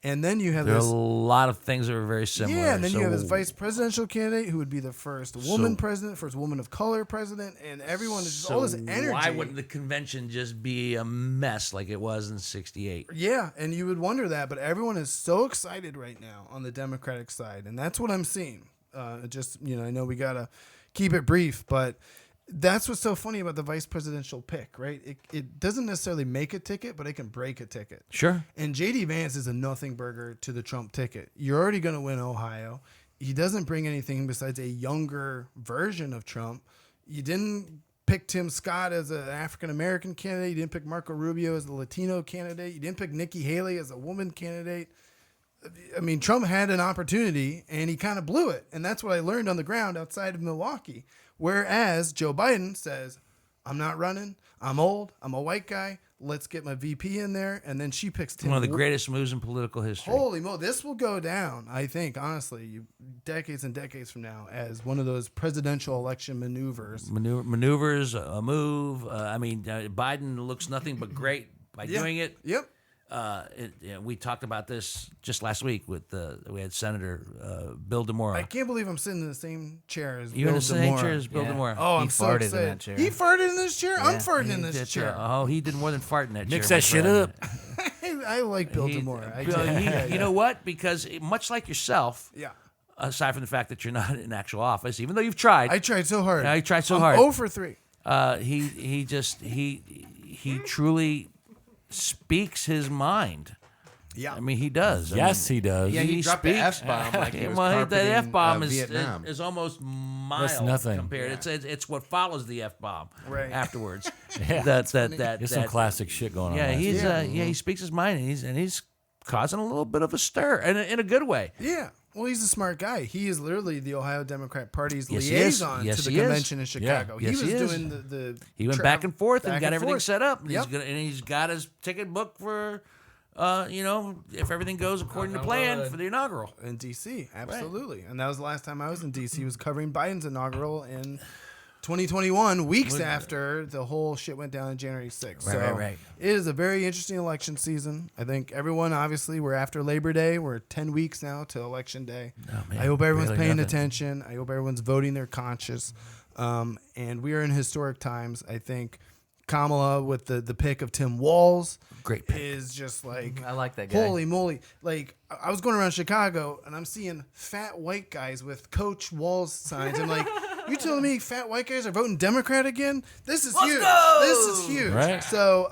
And then you have There are a this... lot of things that are very similar. Yeah, and then you have this So- vice presidential candidate who would be the first woman president, first woman of color president, and everyone is just all this energy. Why wouldn't the convention just be a mess like it was in '68? Yeah, and you would wonder that, but everyone is so excited right now on the Democratic side, and that's what I'm seeing. I know we gotta keep it brief, but that's what's so funny about the vice presidential pick, right? It doesn't necessarily make a ticket, but it can break a ticket. Sure. And J.D. Vance is a nothing burger to the Trump ticket. You're already going to win Ohio. He doesn't bring anything besides a younger version of Trump. You didn't pick Tim Scott as an African-American candidate. You didn't pick Marco Rubio as a Latino candidate. You didn't pick Nikki Haley as a woman candidate. I mean, Trump had an opportunity, and he kind of blew it. And that's what I learned on the ground outside of Milwaukee. Whereas Joe Biden says, I'm not running. I'm old. I'm a white guy. Let's get my VP in there. And then she picks Tim. One of the greatest moves in political history. Holy moly. This will go down, I think, honestly, decades and decades from now as one of those presidential election maneuvers. Maneuvers, a move. Biden looks nothing but great by doing it. Yep. we talked about this just last week with we had Senator Bill DeMora. I can't believe I'm sitting in the same chair as You're Bill in the same DeMora. chair as Bill Yeah. DeMora. Oh, He I'm so farted in excited. that chair. He farted in this chair? I'm farting in this chair. Oh, he did more than fart in that chair. Mix that my shit friend. up. I like Bill DeMora. I Bill, do. you know what? Because much like yourself, Yeah. aside from the fact that you're not in actual office, even though you've tried, I tried so hard. I tried so I'm hard. 0 for 3. he truly speaks his mind. Yeah. I mean, he does. Yes, he does. Yeah, he dropped the F-bomb like he was well, the carpeting, F-bomb Vietnam. is almost mild nothing. compared. It's what follows the F-bomb Right. afterwards. Yeah. That There's some classic shit going on. Yeah, last he's year. he speaks his mind, and he's causing a little bit of a stir, and in a good way. Yeah. Well, he's a smart guy. He is literally the Ohio Democrat Party's Yes, he is. liaison Yes, to the he is. convention in Chicago. Yes, he he was is. doing the He went back and forth and back got and everything forth. set up. And Yep. he's got his ticket booked for, if everything goes according to plan for the inaugural. in D.C. Absolutely. And that was the last time I was in D.C. was covering Biden's inaugural in 2021, weeks after the whole shit went down on January 6th. Right. It is a very interesting election season. I think everyone, obviously, we're after Labor Day. We're 10 weeks now to Election Day. Oh, man, I hope everyone's barely paying nothing. attention. I hope everyone's voting their conscience. And we are in historic times. I think Kamala with the pick of Tim Walz Great pick. is just like, I like that guy. holy moly. Like, I was going around Chicago and I'm seeing fat white guys with Coach Walz signs. I'm like, you telling me fat white guys are voting Democrat again? This is huge. This is huge. Right. So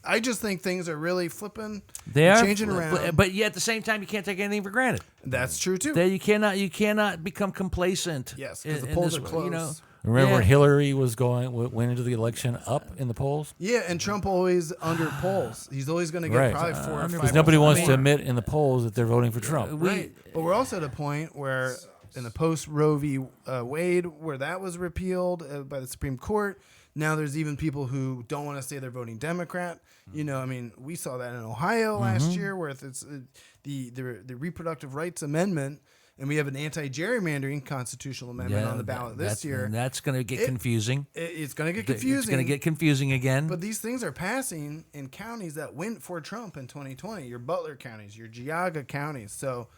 I just think things are really flipping, They are changing around. but yet at the same time, you can't take anything for granted. That's true too. That you cannot become complacent. Yes, because the in polls this, are close. You know, Remember when Yeah. Hillary went into the election up in the polls? Yeah, and Trump always under polls. He's always going to get Right. probably 4 or 5. Because nobody wants to more. admit in the polls that they're voting for Trump. Right. But we're also at a point where in the post Roe v. Wade, where that was repealed by the Supreme Court, now there's even people who don't want to say they're voting Democrat. You know, I mean, we saw that in Ohio last year where it's the reproductive rights amendment, and we have an anti-gerrymandering constitutional amendment on the ballot this year. And that's going to get confusing. It's going to get confusing. It's going to get confusing again. But these things are passing in counties that went for Trump in 2020. Your Butler counties, your Geauga counties. So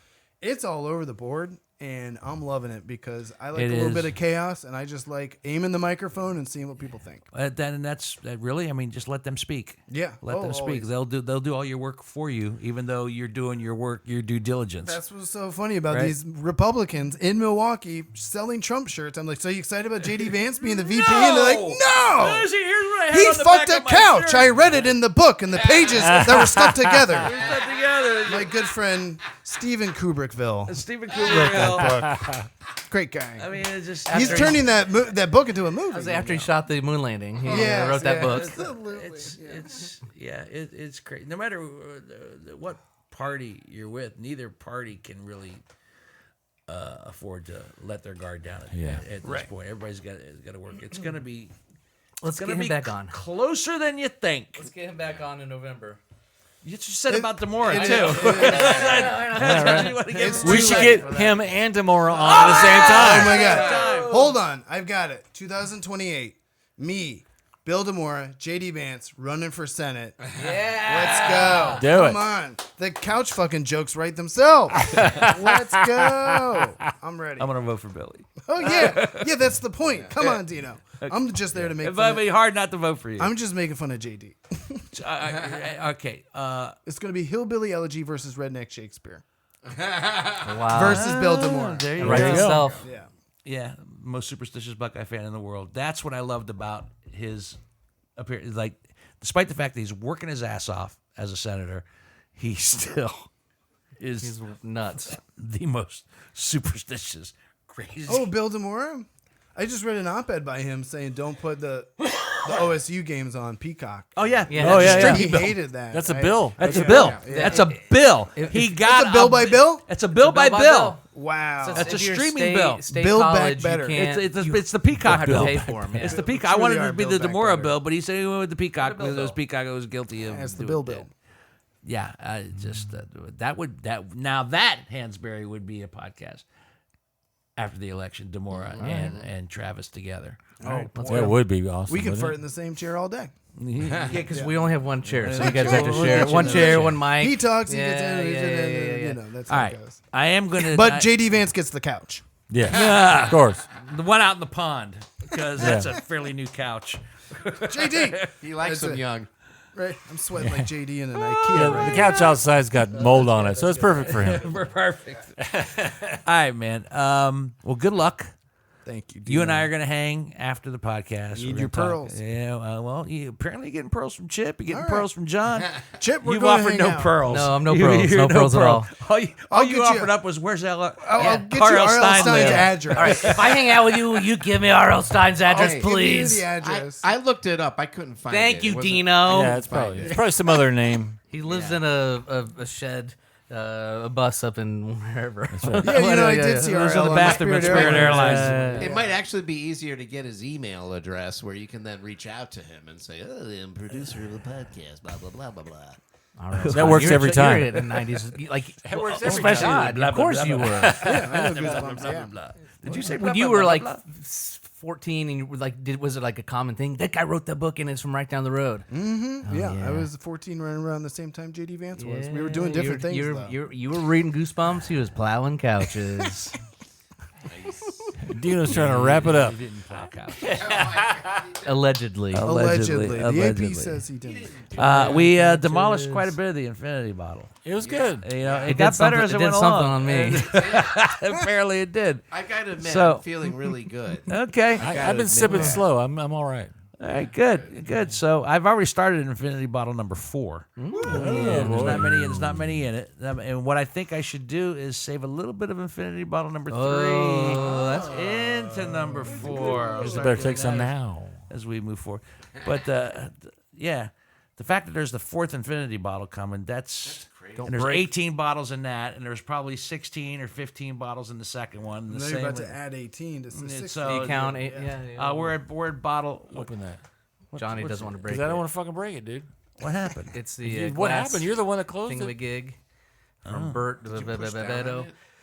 it's all over the board, and I'm loving it because I like It a little is. bit of chaos, and I just like aiming the microphone and seeing what people think. That's really. I mean, just let them speak. Yeah. Let them speak. Always. They'll do all your work for you, even though you're doing your work, your due diligence. That's what's so funny about Right. these Republicans in Milwaukee selling Trump shirts. I'm like, so you excited about J.D. Vance being the VP? And they're like, no! Here's what I have He on the fucked back a of my couch. shirt. I read it in the book and the pages that were stuck together. Put together. My good friend Steven Kubrickville. Stephen Kubrick. Great guy. I mean, it's just He's turning that book into a movie. That was after he shot the moon landing. He Yeah, wrote that book. Absolutely. It's crazy. No matter what party you're with, neither party can really afford to let their guard down at this point. Everybody's got to work. It's going to be. Let's It's get going to him be back on. closer than you think. Let's get him back on in November. You just said about Demora It too. is. That's what you want to get We too should late get for him and Demora on at the same time. Oh my God. Hold on. I've got it. 2028. Me, Bill DeMora, J.D. Vance running for Senate. Yeah. Let's go. Do Come it. on. The couch fucking jokes write themselves. Let's go. I'm ready. I'm going to vote for Billy. Oh, yeah. Yeah, that's the point. Come on, Dino. I'm just there to make It fun might be hard not to vote for you. I'm just making fun of JD. Okay. It's going to be Hillbilly Elegy versus Redneck Shakespeare Wow. versus Bill DeMora. There you Right go. himself. Yeah. Yeah, most superstitious Buckeye fan in the world. That's what I loved about his appearance. Like, despite the fact that he's working his ass off as a senator, he still is He's nuts. the most superstitious, crazy. Oh, Bill DeMora? I just read an op-ed by him saying don't put the OSU games on Peacock. Oh yeah, Yeah. Oh, yeah, He yeah. hated that. That's a bill. That's a Yeah, bill. yeah. That's a bill. He got It's a bill by bill? It's a bill by bill. Wow. That's a If you're streaming bill. State Build back college, better. You can't, It's the Peacock have bill. to pay for him. It's Yeah. the Peacock. I Truly wanted it are to be the Build Back Demora Better. bill, but he said he went with the Peacock bill because it was bill. Peacock. I was guilty of. That's the doing bill that. bill. Yeah, I just that now that Hansberry would be a podcast. after the election, Demora and Travis together. That would be awesome. We can wouldn't fart it? in the same chair all day. Yeah, because we only have one chair, so you guys Well, have to we'll share get you one another chair, chair. one mic. He talks, he Yeah, gets in, yeah. you know, that's All how right, it goes. I am gonna. But JD Vance gets the couch. Yeah, of course. the one out in the pond because that's a fairly new couch. JD, He likes That's them it. young. right? I'm sweating like JD in an Yeah, IKEA. Right? the couch outside's got mold on it, so it's perfect for him. We're perfect. All right, man. Well, good luck. Thank you. You and Dino. I are going to hang after the podcast. Need We're your gonna pearls. Yeah, well, you apparently getting pearls from Chip. You're getting All right. pearls from John. Chip, we're You've going offered to no hang out. pearls. No, I'm no You- pearls. you're No pearls at pearl. all. All you I'll get offered you- up was where's L. I'll get you R.L. R.L. Stein's Stein's live. address. All right, if I hang out with you, will you give me R.L. Stein's address, Okay. Give me please? the address. I looked it up. I couldn't find it. Thank It you, wasn't- Dino. Yeah, it's probably some other name. He lives in a shed, a bus up in wherever. yeah, you know, I did see It was in R.L. the on bathroom at Spirit Airlines. It might actually be easier to get his email address where you can then reach out to him and say, "Oh, I'm producer of the podcast, blah blah blah blah blah." That works every time. You're in the 90s, like That works every especially time. of course you were. Yeah, I know Goosebumps. Yeah. Did you say When you were like 14 and you were like, was it like a common thing? That guy wrote that book and it's from right down the road. Yeah, yeah. I was 14 running around the same time JD Vance was. We were doing different things, though. You were reading Goosebumps. He was plowing couches. Dino's trying to wrap it up. Allegedly. Allegedly. The Allegedly. AP says he didn't. We demolished quite a bit of the Infinity Bottle. It was good. You know, it It got did better something- as it it did went something along. on me. Apparently, it did. I gotta admit, So- I'm feeling really good. Okay. I've been sipping slow. I'm all right. All right, good. So I've already started Infinity Bottle number 4. There's not many in it. And what I think I should do is save a little bit of Infinity Bottle number 3 that's into number 4. I'll You start better doing take some that now. as we move forward. But yeah, the fact that there's the 4th Infinity Bottle coming, that's crazy. And there's 18 bottles in that, and there's probably 16 or 15 bottles in the second one. The Now same you're about with- to add 18 to 60. so- You count eight. Yeah. we're at bottle. Open that. Johnny doesn't want to break Because I it. don't want to fucking break it, dude. What happened? It's the What glass happened? You're the one that closed it. thingamajig from Bert.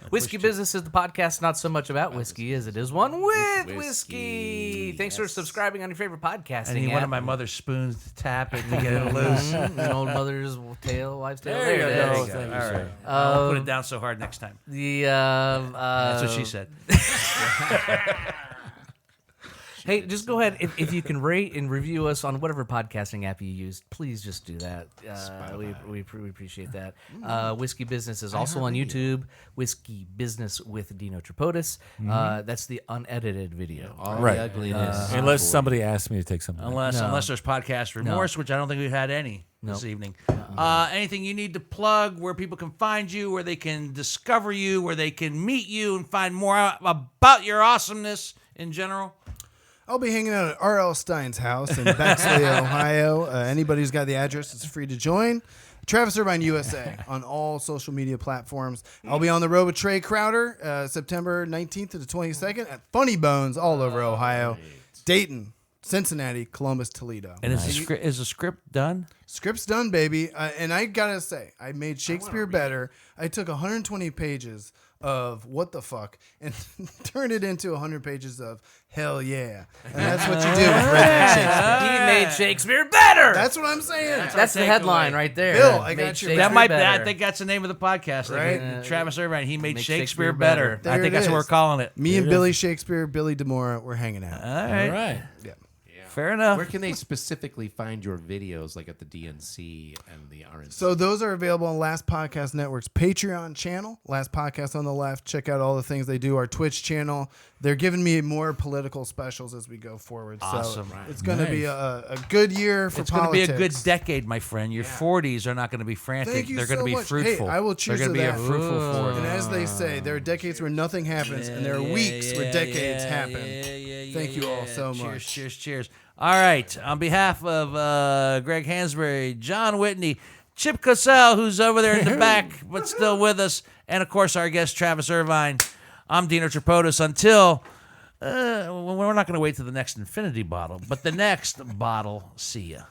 Whiskey Business is the podcast not so much about whiskey as it is one with whiskey. Thanks for subscribing on your favorite podcasting I need app. one of my mother's spoons to tap it to get it loose. An old mother's tail, wife's tail. There you it go. is. Thank you, All sir. right. I'll put it down so hard next time. The That's what she said. Hey, just go ahead if you can rate and review us on whatever podcasting app you use. Please just do that. We appreciate that. Whiskey Business is also on YouTube. Whiskey Business with Dino Tripodis. That's the unedited video. Right. Ugliness. Unless somebody asks me to take something. Unless there's podcast remorse, which I don't think we've had any this evening. Anything you need to plug, where people can find you, where they can discover you, where they can meet you and find more out about your awesomeness in general. I'll be hanging out at R.L. Stein's house in Bexley, Ohio. Anybody who's got the address is free to join. Travis Irvine USA on all social media platforms. I'll be on the road with Trey Crowder September 19th to the 22nd at Funny Bones all over Ohio. Dayton, Cincinnati, Columbus, Toledo. And is the script done? Script's done, baby. And I gotta say, I made Shakespeare better. I took 120 pages of what the fuck and turned it into 100 pages of hell yeah. And that's what you do with redneck Shakespeare. He made Shakespeare better. That's what I'm saying. That's the headline right there. Bill, I Made got your Shakespeare That might. better. I think that's the name of the podcast. Right? Travis Irvine. He made Make Shakespeare Shakespeare better. better. I There think it that's what we're is. calling it. Me and Billy Shakespeare, Billy DeMora, we're hanging out. All right. All right. Yeah. Fair enough. Where can they specifically find your videos, like at the DNC and the RNC? So those are available on Last Podcast Network's Patreon channel. Last Podcast on the left. Check out all the things they do. Our Twitch channel. They're giving me more political specials as we go forward. Awesome. So it's going to be a good year for It's going to politics. be a good decade, my friend. Your 40s are not going to be frantic. Thank you They're going so to be much. fruitful. Hey, I will cheers They're to going to be that. a fruitful 40. And as they say, there are decades where nothing happens, and there are weeks where decades happen. Thank you all so much. Cheers. All right. On behalf of Greg Hansberry, John Whitney, Chip Cosell, who's over there in the back but still with us, and, of course, our guest, Travis Irvine, I'm Dino Tripodis. Until, we're not going to wait till the next Infinity bottle, but the next bottle, see ya.